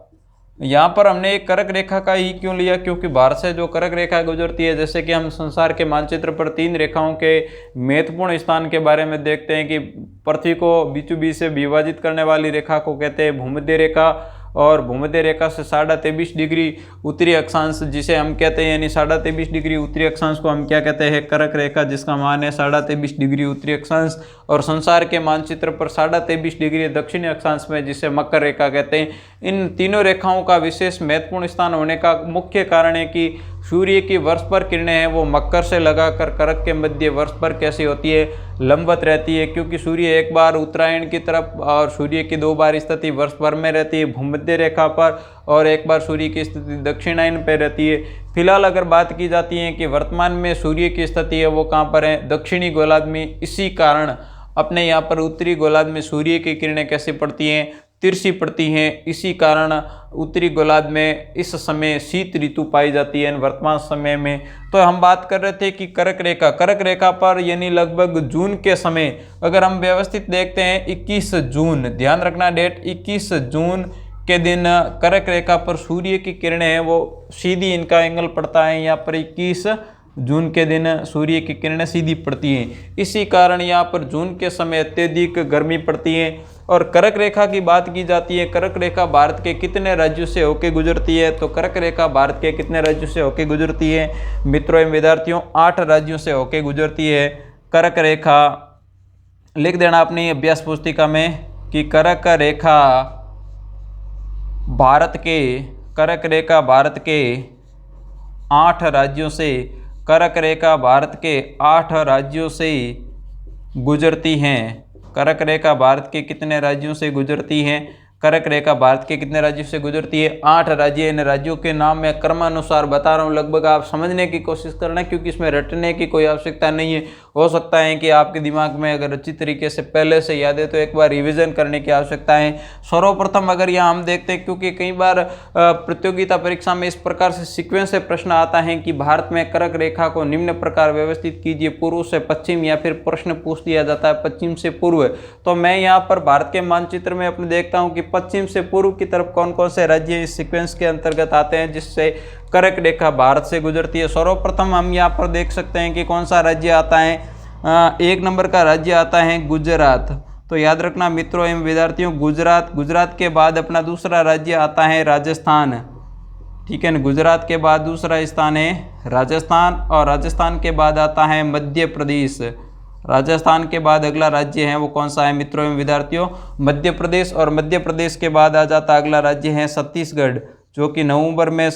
यहाँ पर हमने एक कर्क रेखा का ही क्यों लिया, क्योंकि भारत से जो कर्क रेखा गुजरती है, जैसे कि हम संसार के मानचित्र पर 3 रेखाओं के महत्वपूर्ण स्थान के बारे में देखते हैं कि पृथ्वी को बीचों बीच से विभाजित करने वाली रेखा को कहते हैं भूमध्य रेखा, और भूमध्य रेखा से 23.5 डिग्री उत्तरी अक्षांश जिसे हम कहते हैं, यानी 23.5 डिग्री उत्तरी अक्षांश को हम क्या कहते हैं, कर्क रेखा, जिसका मान है 23.5 डिग्री उत्तरी अक्षांश। और संसार के मानचित्र पर 23.5 डिग्री दक्षिणी अक्षांश में जिसे मकर रेखा कहते हैं। इन तीनों रेखाओं का विशेष महत्वपूर्ण स्थान होने का मुख्य कारण है कि सूर्य की वर्ष पर किरणें हैं वो मकर से लगाकर कर्क के मध्य वर्ष पर कैसी होती है, लंबवत रहती है, क्योंकि सूर्य एक बार उत्तरायण की तरफ और सूर्य की 2 बार स्थिति वर्ष भर में रहती है भूमध्य रेखा पर, और एक बार सूर्य की स्थिति दक्षिणायन पर रहती है। फिलहाल अगर बात की जाती है कि वर्तमान में सूर्य की स्थिति है वो कहाँ पर है, दक्षिणी गोलार्ध में। इसी कारण अपने यहाँ पर उत्तरी गोलार्ध में सूर्य की किरणें कैसे पड़ती हैं, तिरछी पड़ती हैं। इसी कारण उत्तरी गोलार्ध में इस समय शीत ऋतु पाई जाती है वर्तमान समय में। तो हम बात कर रहे थे कि कर्क रेखा पर यानी लगभग जून के समय अगर हम व्यवस्थित देखते हैं 21 जून, ध्यान रखना डेट, 21 जून के दिन कर्क रेखा पर सूर्य की किरणें हैं वो सीधी, इनका एंगल पड़ता है यहाँ पर 21 जून के दिन सूर्य की किरणें सीधी पड़ती हैं। इसी कारण यहाँ पर जून के समय अत्यधिक गर्मी पड़ती है। और कर्क रेखा की बात की जाती है, कर्क रेखा भारत के कितने राज्यों से होकर गुजरती है, तो कर्क रेखा भारत के कितने राज्यों से होकर गुजरती है मित्रों एवं विद्यार्थियों, 8 राज्यों से होकर गुजरती है कर्क रेखा। लिख देना अपनी अभ्यास पुस्तिका में कि कर्क रेखा भारत के 8 राज्यों से, कर्क रेखा भारत के 8 राज्यों से गुजरती हैं। कर्क रेखा भारत के कितने राज्यों से गुजरती हैं, कर्क रेखा भारत के कितने राज्यों से गुजरती है, 8 राज्य। इन राज्यों के नाम मैं क्रमानुसार बता रहा हूँ, लगभग आप समझने की कोशिश करना, क्योंकि इसमें रटने की कोई आवश्यकता नहीं है। हो सकता है कि आपके दिमाग में अगर अच्छी तरीके से पहले से याद है तो एक बार रिवीजन करने की आवश्यकता है। सर्वप्रथम अगर यहाँ हम देखते हैं, क्योंकि कई बार प्रतियोगिता परीक्षा में इस प्रकार से सीक्वेंस से प्रश्न आता है कि भारत में कर्क रेखा को निम्न प्रकार व्यवस्थित कीजिए, पूर्व से पश्चिम, या फिर प्रश्न पूछ दिया जाता है पश्चिम से पूर्व। तो मैं यहाँ पर भारत के मानचित्र में अपने देखता हूँ कि पश्चिम से पूर्व की तरफ कौन कौन से राज्य इस सीक्वेंस के अंतर्गत आते हैं जिससे कर्क रेखा भारत से गुजरती है। सर्वप्रथम हम यहाँ पर देख सकते हैं कि कौन सा राज्य आता है, 1 नंबर का राज्य आता है गुजरात। तो याद रखना मित्रों एवं विद्यार्थियों, गुजरात के बाद अपना दूसरा राज्य आता है राजस्थान, ठीक है ना। गुजरात के बाद दूसरा स्थान है राजस्थान, और राजस्थान के बाद आता है मध्य प्रदेश। राजस्थान के बाद अगला राज्य है वो कौन सा है मित्रों एवं विद्यार्थियों, मध्य प्रदेश। और मध्य प्रदेश के बाद आ जाता अगला राज्य है छत्तीसगढ़, जो कि नवंबर में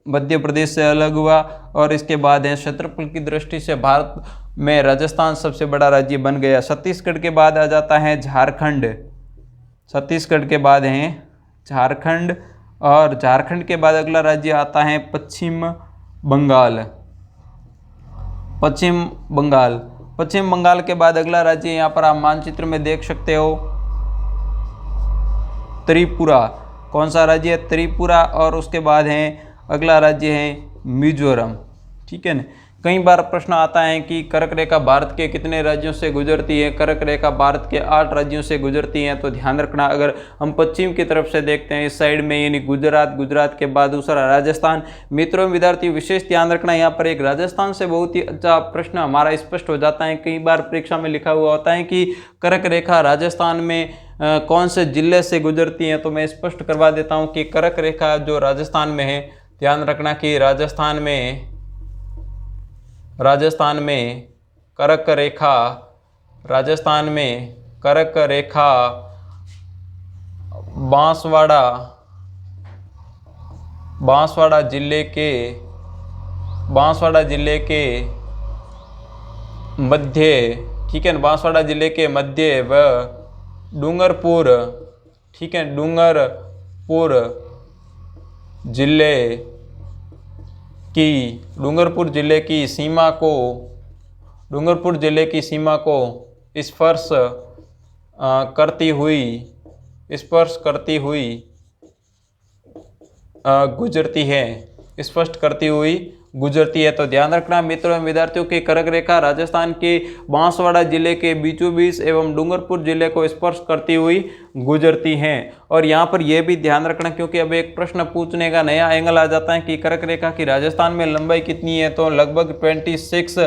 मध्य प्रदेश से अलग हुआ। और इसके बाद है क्षेत्रफल की दृष्टि से भारत में राजस्थान सबसे बड़ा राज्य बन गया। छत्तीसगढ़ के बाद आ जाता है झारखंड, छत्तीसगढ़ के बाद है झारखंड, और झारखंड के बाद अगला राज्य आता है पश्चिम बंगाल के बाद अगला राज्य यहाँ पर आप मानचित्र में देख सकते हो त्रिपुरा। कौन सा राज्य है, त्रिपुरा। और उसके बाद है अगला राज्य है मिजोरम, ठीक है ना। कई बार प्रश्न आता है कि कर्क रेखा भारत के कितने राज्यों से गुजरती है, कर्क रेखा भारत के 8 राज्यों से गुजरती है। तो ध्यान रखना, अगर हम पश्चिम की तरफ से देखते हैं इस साइड में, यानी गुजरात के बाद दूसरा राजस्थान। मित्रों विद्यार्थी विशेष ध्यान रखना, यहाँ पर एक राजस्थान से बहुत ही अच्छा प्रश्न हमारा स्पष्ट हो जाता है। कई बार परीक्षा में लिखा हुआ होता है कि कर्क रेखा राजस्थान में कौन से जिले से गुजरती है, तो मैं स्पष्ट करवा देता हूँ कि कर्क रेखा जो राजस्थान में है, ध्यान रखना कि राजस्थान में कर्क रेखा बांसवाड़ा जिले के मध्य, ठीक है, बांसवाड़ा जिले के मध्य व डूंगरपुर, ठीक है, डूंगरपुर जिले की सीमा को स्पर्श करती हुई गुजरती है। तो ध्यान रखना मित्रों एवं विद्यार्थियों की कर्क रेखा राजस्थान के बांसवाड़ा जिले के बीचों बीच एवं डूंगरपुर जिले को स्पर्श करती हुई गुजरती हैं। और यहाँ पर यह भी ध्यान रखना, क्योंकि अब एक प्रश्न पूछने का नया एंगल आ जाता है कि कर्क रेखा की राजस्थान में लंबाई कितनी है, तो लगभग 26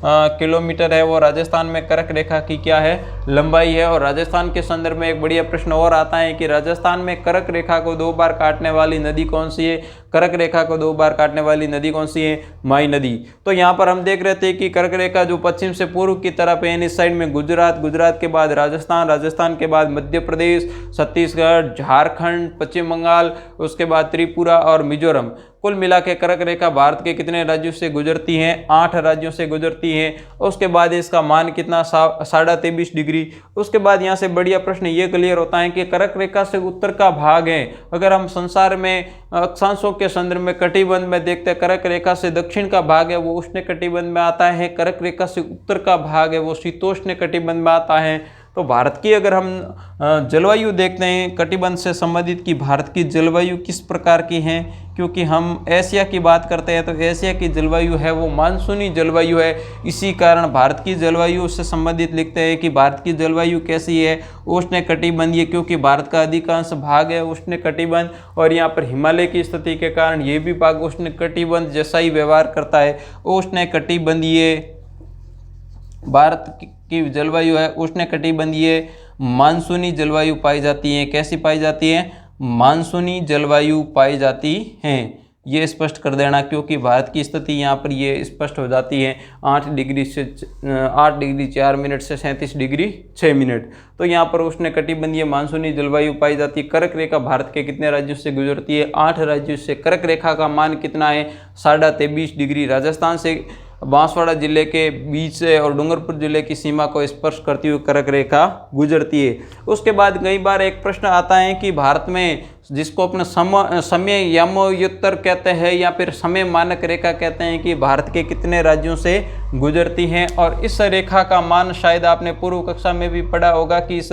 किलोमीटर है वो राजस्थान में कर्क रेखा की क्या है, लंबाई है। और राजस्थान के संदर्भ में एक बढ़िया प्रश्न और आता है कि राजस्थान में कर्क रेखा को 2 बार काटने वाली नदी कौन सी है। कर्क रेखा को 2 बार काटने वाली नदी कौन सी है, माई नदी। तो यहाँ पर हम देख रहे थे कि कर्क रेखा जो पश्चिम से पूर्व की तरफ है, इस साइड में गुजरात, गुजरात के बाद राजस्थान, राजस्थान के बाद मध्य प्रदेश, छत्तीसगढ़, झारखंड, पश्चिम बंगाल, उसके बाद त्रिपुरा और मिजोरम। कुल मिला के कर्क रेखा भारत के कितने राज्यों से गुजरती हैं, 8 राज्यों से गुजरती हैं। उसके बाद इसका मान कितना, 23.5 डिग्री। उसके बाद यहाँ से बढ़िया प्रश्न ये क्लियर होता है कि कर्क रेखा से उत्तर का भाग है, अगर हम संसार में अक्षांशों के संदर्भ में कटिबंध में देखते हैं, कर्क रेखा से दक्षिण का भाग है वो उष्ण कटिबंध में आता है, कर्क रेखा से उत्तर का भाग है वो शीतोष्ण कटिबंध में आता है। तो भारत की अगर हम जलवायु देखते हैं कटिबंध से संबंधित कि भारत की जलवायु किस प्रकार की है, क्योंकि हम एशिया की बात करते हैं तो एशिया की जलवायु है वो मानसूनी जलवायु है। इसी कारण भारत की जलवायु से संबंधित लिखते हैं कि भारत की जलवायु कैसी है, उष्ण कटिबंधीय, क्योंकि भारत का अधिकांश भाग है उष्ण कटिबंध। और यहाँ पर हिमालय की स्थिति के कारण ये भी भाग उष्ण कटिबंध जैसा ही व्यवहार करता है। उष्ण कटिबंधीय भारत की जलवायु है उष्ण कटिबंधीय मानसूनी जलवायु पाई जाती है। कैसी पाई जाती है, मानसूनी जलवायु पाई जाती हैं। ये स्पष्ट कर देना, क्योंकि भारत की स्थिति यहाँ पर ये स्पष्ट हो जाती है 8 डिग्री 4 मिनट से 37 डिग्री 6 मिनट। तो यहाँ पर उष्ण कटिबंधीय मानसूनी जलवायु पाई जाती है। कर्क रेखा भारत के कितने राज्यों से गुजरती है, 8 राज्यों से। कर्क रेखा का मान कितना है, 23.5 डिग्री। राजस्थान से बांसवाड़ा जिले के बीच से और डूंगरपुर जिले की सीमा को स्पर्श करती हुई कर्क रेखा गुजरती है। उसके बाद कई बार एक प्रश्न आता है कि भारत में जिसको अपने समय यमोत्तर कहते हैं या फिर समय मानक रेखा कहते हैं, कि भारत के कितने राज्यों से गुजरती हैं। और इस रेखा का मान शायद आपने पूर्व कक्षा में भी पढ़ा होगा कि इस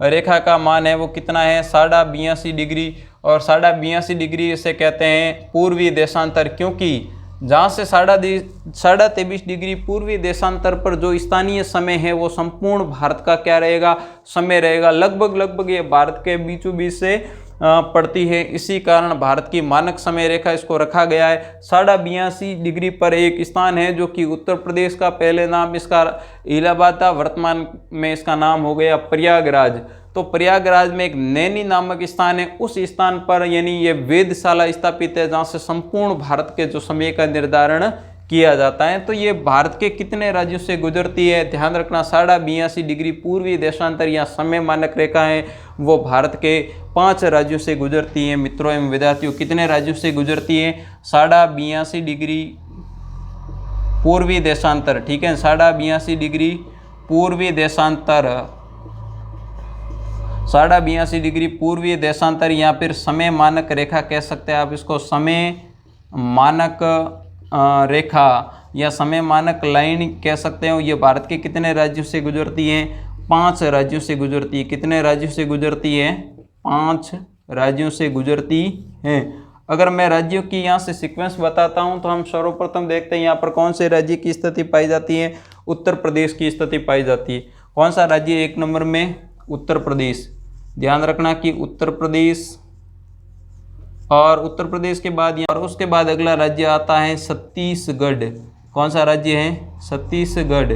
रेखा का मान है वो कितना है, 82.5 डिग्री। और 82.5 डिग्री इसे कहते हैं पूर्वी देशांतर, क्योंकि जहाँ से 23.5 डिग्री पूर्वी देशांतर पर जो स्थानीय समय है वो संपूर्ण भारत का क्या रहेगा, समय रहेगा। लगभग ये भारत के बीचों बीच से पड़ती है। इसी कारण भारत की मानक समय रेखा इसको रखा गया है। 82.5 डिग्री पर एक स्थान है जो कि उत्तर प्रदेश का, पहले नाम इसका इलाहाबाद था, वर्तमान में इसका नाम हो गया प्रयागराज। तो प्रयागराज में एक नैनी नामक स्थान है, उस स्थान पर यानी ये वेधशाला स्थापित है जहाँ से संपूर्ण भारत के जो समय का निर्धारण किया जाता है। तो ये भारत के कितने राज्यों से गुजरती है, ध्यान रखना, 82.5 डिग्री पूर्वी देशांतर या समय मानक रेखा है वो भारत के 5 राज्यों से गुजरती है। मित्रों एवं विद्यार्थियों, कितने राज्यों से गुजरती है, 82.5 डिग्री पूर्वी देशांतर। ठीक है, 82.5 डिग्री पूर्वी देशांतर, 82.5 डिग्री पूर्वी देशांतर या फिर समय मानक रेखा कह सकते हैं आप इसको, समय मानक रेखा या समय मानक लाइन कह सकते हो। ये भारत के कितने राज्यों से गुजरती है, 5 राज्यों से गुजरती है। कितने राज्यों से गुजरती है, 5 राज्यों से गुजरती है। अगर मैं राज्यों की यहाँ से सीक्वेंस बताता हूँ तो हम सर्वप्रथम देखते हैं यहाँ पर कौन से राज्य की स्थिति पाई जाती है, उत्तर प्रदेश की स्थिति पाई जाती है। कौन सा राज्य 1 नंबर में, उत्तर प्रदेश। ध्यान रखना कि उत्तर प्रदेश, और उत्तर प्रदेश के बाद और उसके बाद अगला राज्य आता है छत्तीसगढ़। कौन सा राज्य है, छत्तीसगढ़।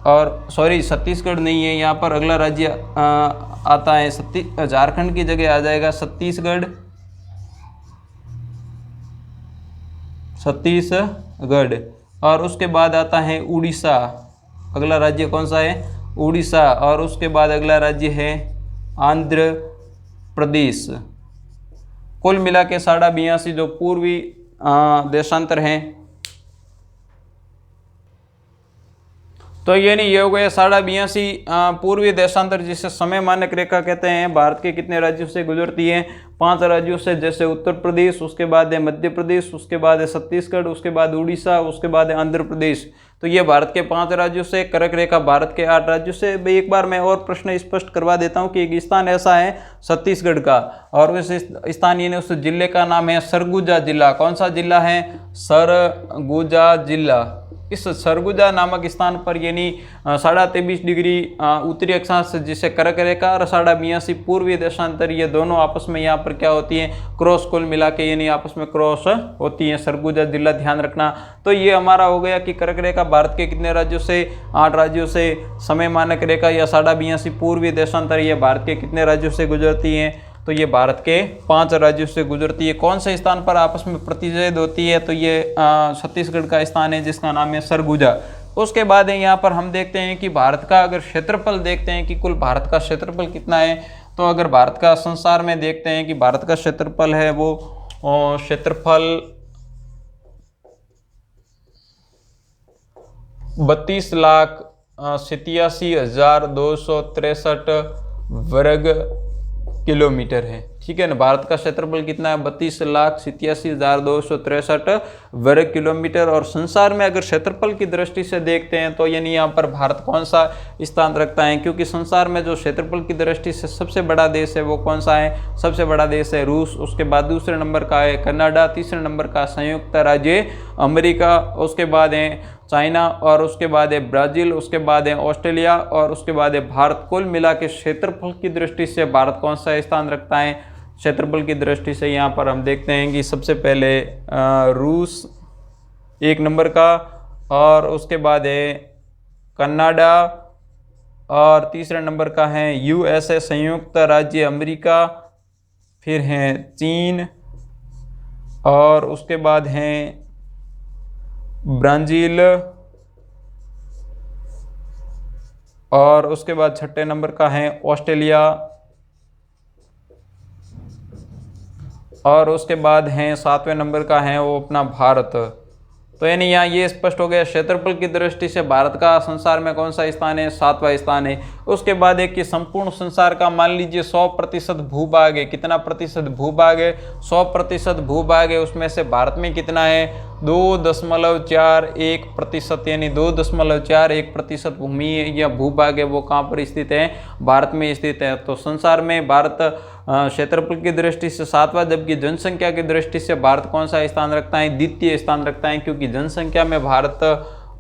और सॉरी छत्तीसगढ़ नहीं है, यहाँ पर अगला राज्य आता है झारखंड की जगह आ जाएगा छत्तीसगढ़, छत्तीसगढ़। और उसके बाद आता है उड़ीसा। अगला राज्य कौन सा है, उड़ीसा। और उसके बाद अगला राज्य है आंध्र प्रदेश। कुल मिला के 82.5 जो पूर्वी देशांतर हैं। तो ये नहीं, ये हो गया 82.5 पूर्वी देशांतर जिसे समय मानक रेखा कहते हैं। भारत के कितने राज्यों से गुजरती है, 5 राज्यों से, जैसे उत्तर प्रदेश, उसके बाद है मध्य प्रदेश, उसके बाद है छत्तीसगढ़, उसके बाद उड़ीसा, उसके बाद है आंध्र प्रदेश। तो ये भारत के 5 राज्यों से, कर्क रेखा भारत के 8 राज्यों से। एक बार मैं और प्रश्न स्पष्ट करवा देता हूँ कि एक स्थान ऐसा है छत्तीसगढ़ का, और उस स्थान यानी उस जिले का नाम है सरगुजा जिला। कौन सा जिला है, सरगुजा जिला। इस सरगुजा नामक स्थान पर यानी 23.5 डिग्री उत्तरी अक्षांश जिसे कर्क रेखा और 82.5 पूर्वी देशांतर, ये दोनों आपस में यहाँ पर क्या होती है, क्रॉस कुल मिला के यानी आपस में क्रॉस होती है। सरगुजा जिला ध्यान रखना। तो ये हमारा हो गया कि कर्क रेखा भारत के कितने राज्यों से, 8 राज्यों से। समय मानक रेखा या 82.5 पूर्वी देशांतर, ये भारत के कितने राज्यों से गुजरती है, तो ये भारत के 5 राज्यों से गुजरती है। कौन से स्थान पर आपस में प्रतिच्छेद होती है, तो ये छत्तीसगढ़ का स्थान है जिसका नाम है सरगुजा। उसके बाद है यहाँ पर हम देखते हैं कि भारत का अगर क्षेत्रफल देखते हैं कि कुल भारत का क्षेत्रफल कितना है, तो अगर भारत का संसार में देखते हैं कि भारत का क्षेत्रफल है वो क्षेत्रफल 32,87,263 वर्ग किलोमीटर है। ठीक है ना, भारत का क्षेत्रफल कितना है, 32,87,263 वर्ग किलोमीटर। और संसार में अगर क्षेत्रफल की दृष्टि से देखते हैं तो यानी यहाँ पर भारत कौन सा स्थान रखता है, क्योंकि संसार में जो क्षेत्रफल की दृष्टि से सबसे बड़ा देश है वो कौन सा है, सबसे बड़ा देश है रूस। उसके बाद दूसरे नंबर का है कनाडा, तीसरे नंबर का संयुक्त राज्य अमेरिका, उसके बाद है चाइना, और उसके बाद है ब्राज़ील, उसके बाद है ऑस्ट्रेलिया, और उसके बाद है भारत। कुल मिला के क्षेत्रफल की दृष्टि से भारत कौन सा स्थान रखता है, क्षेत्रफल की दृष्टि से यहाँ पर हम देखते हैं कि सबसे पहले रूस 1 नंबर का, और उसके बाद है कनाडा, और तीसरे नंबर का है यूएसए संयुक्त राज्य अमेरिका, फिर है चीन, और उसके बाद हैं ब्राज़ील, और उसके बाद 6ठे नंबर का है ऑस्ट्रेलिया, और उसके बाद हैं 7वें नंबर का है वो अपना भारत। तो यानी यहाँ ये स्पष्ट हो गया क्षेत्रफल की दृष्टि से भारत का संसार में कौन सा स्थान है, 7वां स्थान है। उसके बाद एक कि संपूर्ण संसार का मान लीजिए 100% भूभाग है, कितना प्रतिशत भूभाग है, 100% भूभाग है, उसमें से भारत में कितना है, 2.41%, यानी 2.41% भूमि या भूभाग है वो कहाँ पर स्थित है, भारत में स्थित है। तो संसार में भारत क्षेत्रफल की दृष्टि से 7वां, जबकि जनसंख्या की दृष्टि से भारत कौन सा स्थान रखता है, द्वितीय स्थान रखता है। क्योंकि जनसंख्या में भारत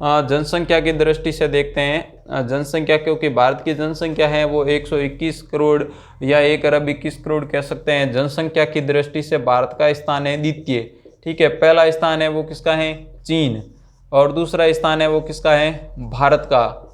जनसंख्या की दृष्टि से देखते हैं, जनसंख्या क्योंकि भारत की जनसंख्या है वो 121 करोड़ या 1 अरब 21 करोड़ कह सकते हैं। जनसंख्या की दृष्टि से भारत का स्थान है द्वितीय। ठीक है, पहला स्थान है वो किसका है, चीन, और दूसरा स्थान है वो किसका है, भारत का।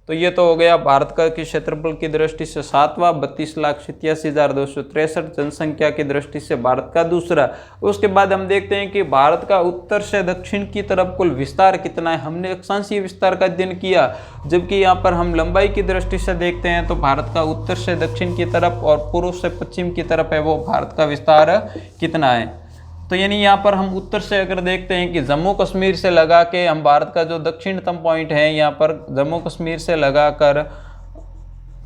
तो ये तो हो गया भारत का की क्षेत्रफल की दृष्टि से 7वां, 32,87,263 जनसंख्या की दृष्टि से भारत का दूसरा। उसके बाद हम देखते हैं कि भारत का उत्तर से दक्षिण की तरफ कुल विस्तार कितना है। हमने अक्षांशीय विस्तार का अध्ययन किया, जबकि यहाँ पर हम लंबाई की दृष्टि से देखते हैं तो भारत का उत्तर से दक्षिण की तरफ और पूर्व से पश्चिम की तरफ है वो भारत का विस्तार कितना है। तो यानी यहाँ पर हम उत्तर से अगर देखते हैं कि जम्मू कश्मीर से लगा के हम भारत का जो दक्षिणतम पॉइंट है यहाँ पर जम्मू कश्मीर से लगाकर,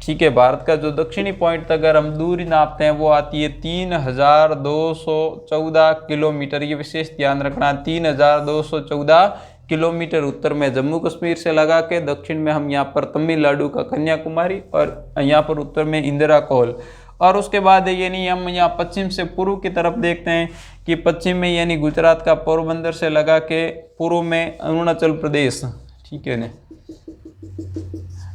ठीक है, भारत का जो दक्षिणी पॉइंट अगर हम दूरी नापते हैं वो आती है 3,214 किलोमीटर। ये विशेष ध्यान रखना, 3,214 किलोमीटर उत्तर में जम्मू कश्मीर से लगा के, दक्षिण में हम यहाँ पर तमिलनाडु का कन्याकुमारी, और यहाँ पर उत्तर में इंदिरा कोल। और उसके बाद यानी हम यहाँ पश्चिम से पूर्व की तरफ देखते हैं कि पश्चिम में यानी गुजरात का पोरबंदर से लगा के, पूर्व में अरुणाचल प्रदेश। ठीक है ना,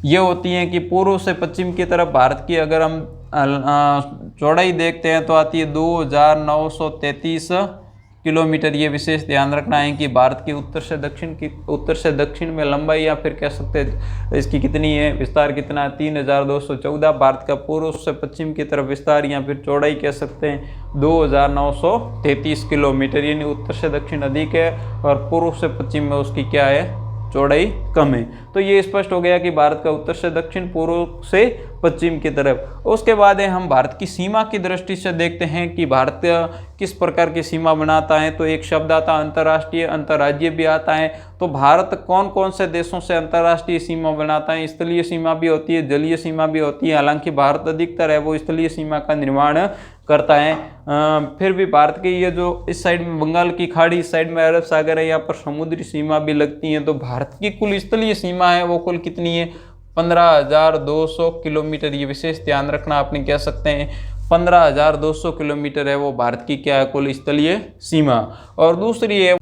ये होती हैं कि पूर्व से पश्चिम की तरफ भारत की अगर हम चौड़ाई देखते हैं तो आती है 2,933 किलोमीटर। ये विशेष ध्यान रखना है कि भारत की उत्तर से दक्षिण में लंबाई, या फिर कह सकते हैं इसकी कितनी है, विस्तार कितना है, 3,214। भारत का पूर्व से पश्चिम की तरफ विस्तार या फिर चौड़ाई कह सकते हैं 2,933 किलोमीटर। यानी उत्तर से दक्षिण अधिक है और पूर्व से पश्चिम में उसकी क्या है, चौड़ाई कम है। तो ये स्पष्ट हो गया कि भारत का उत्तर से दक्षिण, पूर्व से पश्चिम की तरफ। उसके बाद हम भारत की सीमा की दृष्टि से देखते हैं कि भारत किस प्रकार की सीमा बनाता है। तो एक शब्द आता है अंतर्राष्ट्रीय, अंतर्राज्यीय भी आता है। तो भारत कौन कौन से देशों से अंतर्राष्ट्रीय सीमा बनाता है, स्थलीय सीमा भी होती है, जलीय सीमा भी होती है। हालांकि भारत अधिकतर है वो स्थलीय सीमा का निर्माण करता है। फिर भी भारत के ये जो इस साइड में बंगाल की खाड़ी, इस साइड में अरब सागर है, यहाँ पर समुद्री सीमा भी लगती है। तो भारत की कुल स्थलीय सीमा है वो कुल कितनी है, 15,200 किलोमीटर। ये विशेष ध्यान रखना, आपने कह सकते हैं 15,200 किलोमीटर है वो भारत की क्या है, कुल स्थलीय सीमा। और दूसरी है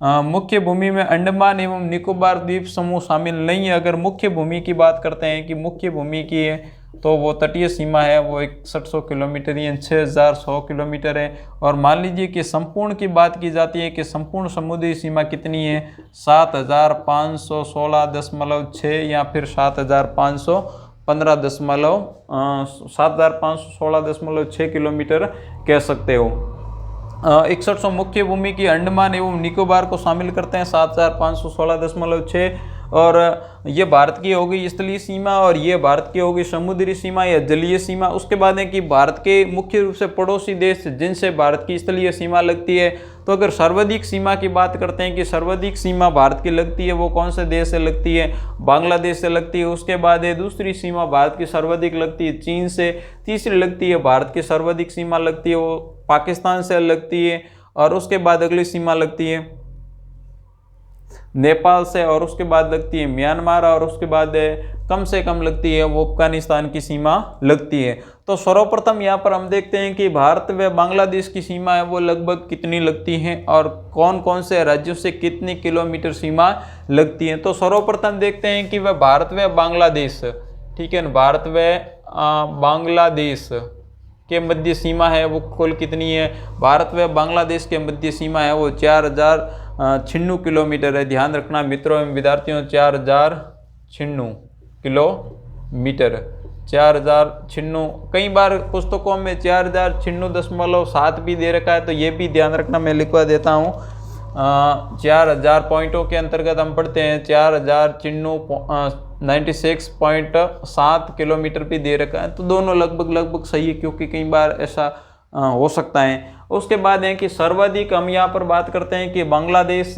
मुख्य भूमि में अंडमान एवं निकोबार द्वीप समूह शामिल नहीं है। अगर मुख्य भूमि की बात करते हैं कि मुख्य भूमि की है तो वो तटीय सीमा है वो 6100 किलोमीटर यानी 6100 किलोमीटर है। और मान लीजिए कि संपूर्ण की बात की जाती है कि संपूर्ण समुद्री सीमा कितनी है 7516.6 या फिर 7516.6 किलोमीटर कह सकते हो। 6100 मुख्य भूमि की अंडमान एवं निकोबार को शामिल करते हैं 7516.6 और ये भारत की होगी स्थलीय सीमा और ये भारत की होगी समुद्री सीमा या जलीय सीमा। उसके बाद है कि भारत के मुख्य रूप से पड़ोसी देश जिनसे भारत की स्थलीय सीमा लगती है, तो अगर सर्वाधिक सीमा की बात करते हैं कि सर्वाधिक सीमा भारत की लगती है वो कौन से देश से लगती है, बांग्लादेश से लगती है। उसके बाद है दूसरी सीमा भारत की सर्वाधिक लगती है चीन से। तीसरी लगती है भारत की सर्वाधिक सीमा लगती है वो पाकिस्तान से लगती है। और उसके बाद अगली सीमा लगती है नेपाल से और उसके बाद लगती है म्यांमार और उसके बाद कम से कम लगती है वो अफगानिस्तान की सीमा लगती है। तो सर्वप्रथम यहाँ पर हम देखते हैं कि भारत व बांग्लादेश की सीमा है वो लगभग कितनी लगती है और कौन कौन से राज्यों से कितनी किलोमीटर सीमा लगती है। तो सर्वप्रथम देखते हैं कि वह भारत व बांग्लादेश, ठीक है ना, भारत व बांग्लादेश के मध्य सीमा है वो कुल कितनी है। भारत व बांग्लादेश के मध्य सीमा है वो 4096 किलोमीटर है। ध्यान रखना मित्रों एवं विद्यार्थियों 4096 किलोमीटर 4096। कई बार पुस्तकों में 4096.7 भी दे रखा है तो ये भी ध्यान रखना, मैं लिखवा देता हूँ। 4000 पॉइंटों के अंतर्गत हम पढ़ते हैं 4096.7 किलोमीटर भी दे रखा है। तो दोनों लगभग सही है क्योंकि कई बार ऐसा हो सकता है। उसके बाद है कि सर्वाधिक हम यहाँ पर बात करते हैं कि बांग्लादेश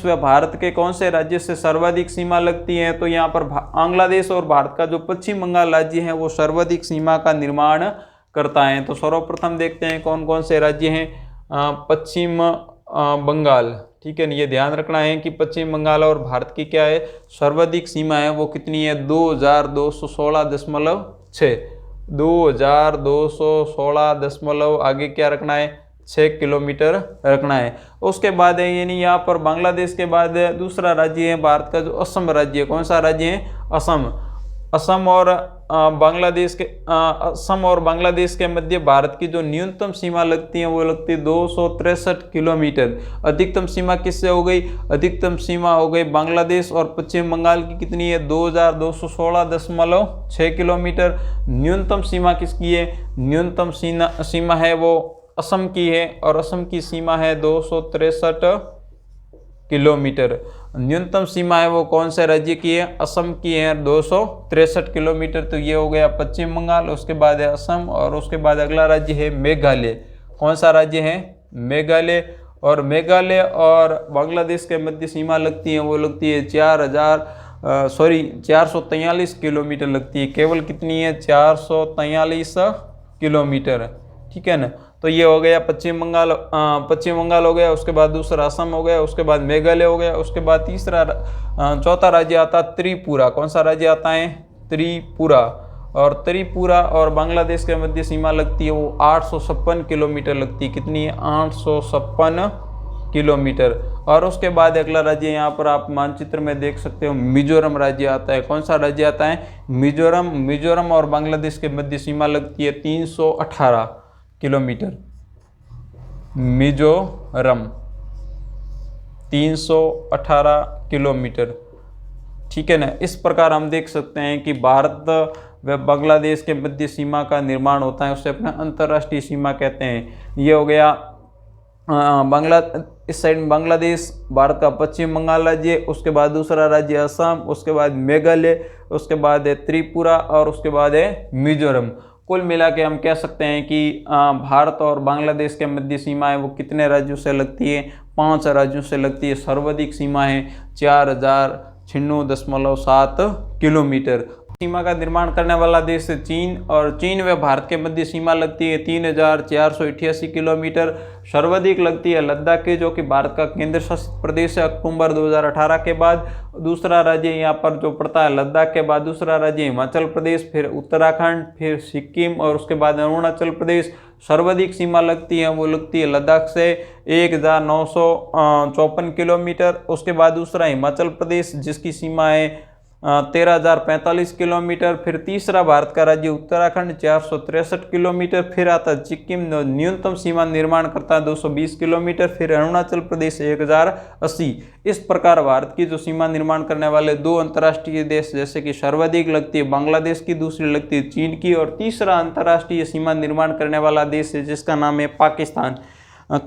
व भारत के कौन से राज्य से सर्वाधिक सीमा लगती है। तो यहाँ पर बांग्लादेश और भारत का जो पश्चिम बंगाल राज्य है वो सर्वाधिक सीमा का निर्माण करता है। तो सर्वप्रथम देखते हैं कौन कौन से राज्य हैं। पश्चिम बंगाल, ठीक है, ये ध्यान रखना है कि पश्चिम बंगाल और भारत की क्या है सर्वाधिक सीमा है वो कितनी है 2216.6 2216 आगे क्या रखना है 6 किलोमीटर रखना है। उसके बाद है यानी यहाँ पर बांग्लादेश के बाद दूसरा राज्य है भारत का जो असम राज्य है। कौन सा राज्य है असम और बांग्लादेश के मध्य भारत की जो न्यूनतम सीमा लगती है वो लगती है 263 किलोमीटर। अधिकतम सीमा किससे हो गई, अधिकतम सीमा हो गई बांग्लादेश और पश्चिम बंगाल की कितनी है 2216.6 किलोमीटर। न्यूनतम सीमा किसकी है, न्यूनतम सीमा है वो असम की है और असम की सीमा है 263 किलोमीटर। न्यूनतम सीमा है वो कौन से राज्य की है, असम की है 263 किलोमीटर। तो ये हो गया पश्चिम बंगाल, उसके बाद है असम और उसके बाद अगला राज्य है मेघालय। कौन सा राज्य है मेघालय। और मेघालय और बांग्लादेश के मध्य सीमा लगती है वो लगती है 443 किलोमीटर लगती है। केवल कितनी है 443 किलोमीटर, ठीक है ना। तो ये हो गया पश्चिम बंगाल हो गया। उसके बाद दूसरा असम हो गया, उसके बाद मेघालय हो गया, उसके बाद चौथा राज्य आता है त्रिपुरा। कौन सा राज्य आता है त्रिपुरा। और त्रिपुरा और बांग्लादेश के मध्य सीमा लगती है वो 856 किलोमीटर लगती है। कितनी है 856 किलोमीटर। और उसके बाद अगला राज्य यहाँ पर आप मानचित्र में देख सकते हो मिजोरम राज्य आता है। कौन सा राज्य आता है मिजोरम और बांग्लादेश के मध्य सीमा लगती है 318 किलोमीटर। मिजोरम 318 किलोमीटर, ठीक है ना। इस प्रकार हम देख सकते हैं कि भारत व बांग्लादेश के मध्य सीमा का निर्माण होता है, उसे अपना अंतर्राष्ट्रीय सीमा कहते हैं। ये हो गया इस साइड में बांग्लादेश, भारत का पश्चिम बंगाल राज्य, उसके बाद दूसरा राज्य असम, उसके बाद मेघालय, उसके बाद है त्रिपुरा और उसके बाद है मिजोरम। कुल मिला के हम कह सकते हैं कि भारत और बांग्लादेश के मध्य सीमा है वो कितने राज्यों से लगती है 5 राज्यों से लगती है। सर्वाधिक सीमा है 4096.7 किलोमीटर। सीमा का निर्माण करने वाला देश है चीन, और चीन व भारत के मध्य सीमा लगती है 3488 किलोमीटर। सर्वाधिक लगती है लद्दाख की, जो कि भारत का केंद्र शासित प्रदेश है अक्टूबर 2018 के बाद। दूसरा राज्य यहाँ पर जो पड़ता है लद्दाख के बाद दूसरा राज्य हिमाचल प्रदेश, फिर उत्तराखंड, फिर सिक्किम और उसके बाद अरुणाचल प्रदेश। सर्वाधिक सीमा लगती है वो लगती है लद्दाख से 1954 किलोमीटर। उसके बाद दूसरा हिमाचल प्रदेश जिसकी सीमा है 13,045 किलोमीटर। फिर तीसरा भारत का राज्य उत्तराखंड 463 किलोमीटर। फिर आता है सिक्किम, न्यूनतम सीमा निर्माण करता है 220 किलोमीटर। फिर अरुणाचल प्रदेश 1080। इस प्रकार भारत की जो सीमा निर्माण करने वाले दो अंतर्राष्ट्रीय देश, जैसे कि सर्वाधिक लगती है बांग्लादेश की, दूसरी लगती है चीन की, और तीसरा अंतर्राष्ट्रीय सीमा निर्माण करने वाला देश है जिसका नाम है पाकिस्तान।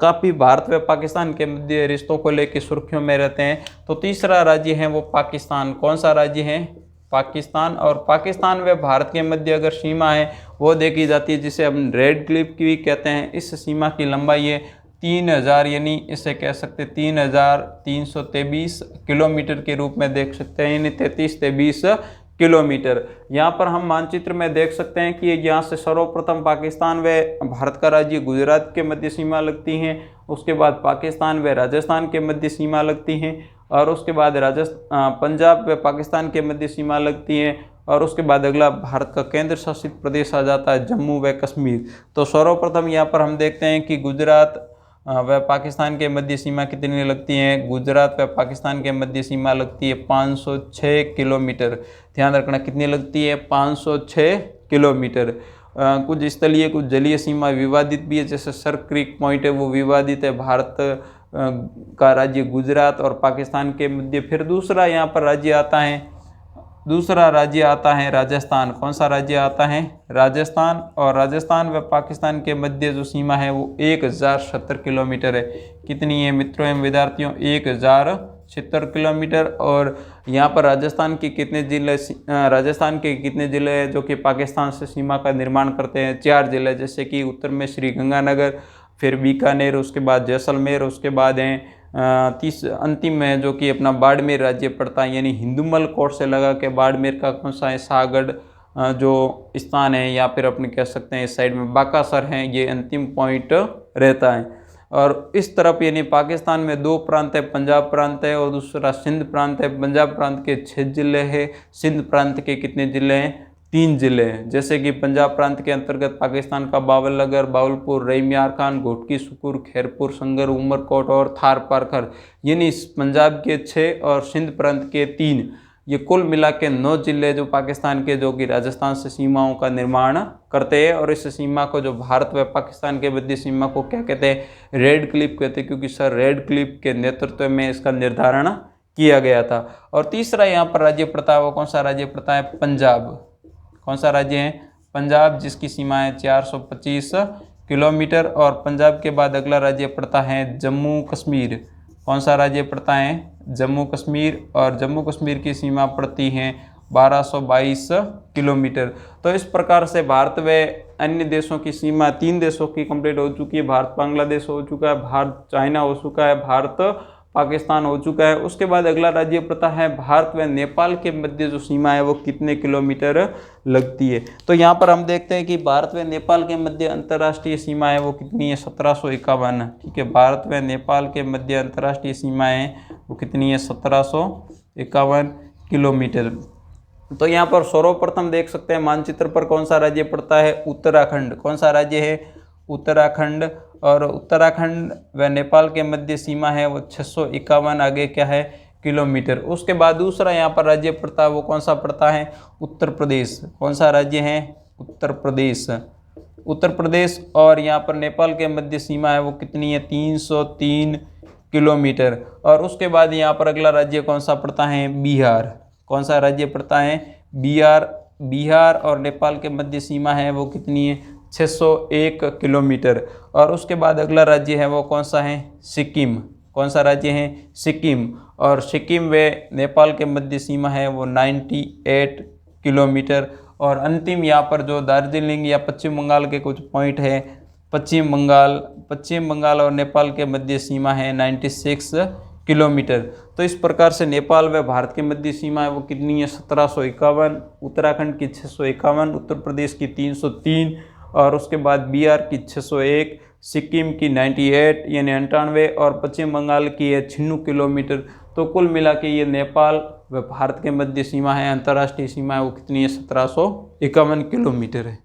काफ़ी भारत व पाकिस्तान के मध्य रिश्तों को लेकर सुर्खियों में रहते हैं। तो तीसरा राज्य है वो पाकिस्तान। कौन सा राज्य है? पाकिस्तान। और पाकिस्तान व भारत के मध्य अगर सीमा है वो देखी जाती है जिसे हम रेड क्लिफ की भी कहते हैं। इस सीमा की लंबाई है 3000, यानी इसे कह सकते 3323 किलोमीटर के रूप में देख सकते हैं, यानी 3323 किलोमीटर। यहाँ पर हम मानचित्र में देख सकते हैं कि यहाँ से सर्वप्रथम पाकिस्तान व भारत का राज्य गुजरात के मध्य सीमा लगती हैं। उसके बाद पाकिस्तान व राजस्थान के मध्य सीमा लगती हैं, और उसके बाद पंजाब व पाकिस्तान के मध्य सीमा लगती है, और उसके बाद अगला भारत का केंद्र शासित प्रदेश आ जाता है जम्मू व कश्मीर। तो सर्वप्रथम यहाँ पर हम देखते हैं कि गुजरात व पाकिस्तान के मध्य सीमा कितनी लगती है। गुजरात व पाकिस्तान के मध्य सीमा लगती है 506 किलोमीटर। ध्यान रखना कितनी लगती है, 506 किलोमीटर। कुछ स्थलीय कुछ जलीय सीमा विवादित भी है, जैसे सर क्रीक पॉइंट है वो विवादित है भारत का राज्य गुजरात और पाकिस्तान के मध्य। फिर दूसरा यहाँ पर राज्य आता है राजस्थान। कौन सा राज्य आता है? राजस्थान। और राजस्थान व पाकिस्तान के मध्य जो सीमा है वो 1070 किलोमीटर है। कितनी है मित्रों एवं विद्यार्थियों? 1070 किलोमीटर। और यहाँ पर राजस्थान के कितने जिले हैं जो कि पाकिस्तान से सीमा का निर्माण करते हैं? 4 जिले, जैसे कि उत्तर में श्री गंगानगर, फिर बीकानेर, उसके बाद जैसलमेर, उसके बाद हैं अंतिम में जो कि अपना बाड़मेर राज्य पड़ता है, यानी हिंदुमल कोट से लगा के बाड़मेर का कौन सा है? सागढ़ जो स्थान है, या फिर अपने कह सकते हैं इस साइड में बाकासर हैं, ये अंतिम पॉइंट रहता है। और इस तरफ यानी पाकिस्तान में 2 प्रांत है, पंजाब प्रांत है और दूसरा सिंध प्रांत है। पंजाब प्रांत के 6 जिले हैं, सिंध प्रांत के कितने जिले हैं? 3 जिले हैं। जैसे कि पंजाब प्रांत के अंतर्गत पाकिस्तान का बावलनगर, बावलपुर, रईमियार खान, घोटकी सुकुर, खैरपुर, संगर, उमरकोट और थार पारकर, यानी पंजाब के 6 और सिंध प्रांत के 3, ये कुल मिला के 9 जिले जो पाकिस्तान के, जो कि राजस्थान से सीमाओं का निर्माण करते हैं। और इस सीमा को जो भारत व पाकिस्तान के मध्य सीमा को क्या कहते हैं? रेड क्लिफ कहते हैं, क्योंकि सर रेड क्लिफ के नेतृत्व में इसका निर्धारण किया गया था। और तीसरा यहाँ पर राज्य पड़ता है, वो कौन सा राज्य पड़ता है? पंजाब। कौन सा राज्य है? पंजाब, जिसकी सीमा है 425 किलोमीटर। और पंजाब के बाद अगला राज्य पड़ता है जम्मू कश्मीर। कौन सा राज्य पड़ता है? जम्मू कश्मीर। और जम्मू कश्मीर की सीमा पड़ती है 1222 किलोमीटर। तो इस प्रकार से भारत व अन्य देशों की सीमा 3 देशों की कंप्लीट हो चुकी है। भारत बांग्लादेश हो चुका है, भारत चाइना हो चुका है, भारत पाकिस्तान हो चुका है। उसके बाद अगला राज्य पड़ता है भारत व नेपाल के मध्य जो सीमा है वो कितने किलोमीटर लगती है। तो यहाँ पर हम देखते हैं कि भारत व नेपाल के मध्य अंतर्राष्ट्रीय सीमा है वो कितनी है? 1751। ठीक है, भारत व नेपाल के मध्य अंतर्राष्ट्रीय सीमा है वो कितनी है? 1751 किलोमीटर। तो यहाँ पर सर्वप्रथम देख सकते हैं मानचित्र पर कौन सा राज्य पड़ता है? उत्तराखंड। कौन सा राज्य है? उत्तराखंड। और उत्तराखंड व नेपाल के मध्य सीमा है वो 651 आगे क्या है? किलोमीटर। उसके बाद दूसरा यहाँ पर राज्य पड़ता है वो कौन सा पड़ता है? उत्तर प्रदेश। कौन सा राज्य है? उत्तर प्रदेश। उत्तर प्रदेश। और यहाँ पर नेपाल के मध्य सीमा है वो कितनी है? 303 किलोमीटर। और उसके बाद यहाँ पर अगला राज्य कौन सा पड़ता है? बिहार। कौन सा राज्य पड़ता है? बिहार। बिहार और नेपाल के मध्य सीमा है वो कितनी है? 601 किलोमीटर। और उसके बाद अगला राज्य है वो कौन सा है? सिक्किम। कौन सा राज्य है? सिक्किम। और सिक्किम व नेपाल के मध्य सीमा है वो 98 किलोमीटर। और अंतिम यहाँ पर जो दार्जिलिंग या पश्चिम बंगाल के कुछ पॉइंट है, पश्चिम बंगाल और नेपाल के मध्य सीमा है 96 किलोमीटर। तो इस प्रकार से नेपाल व भारत की मध्य सीमा है वो कितनी है, 1751। उत्तराखंड की 651, उत्तर प्रदेश की 303, और उसके बाद बिहार की 601, सिक्किम की 98 यानी 98, और पश्चिम बंगाल की है 96 किलोमीटर। तो कुल मिला के ये नेपाल व भारत के मध्य सीमा है, अंतर्राष्ट्रीय सीमा है वो कितनी है, 1751 किलोमीटर है।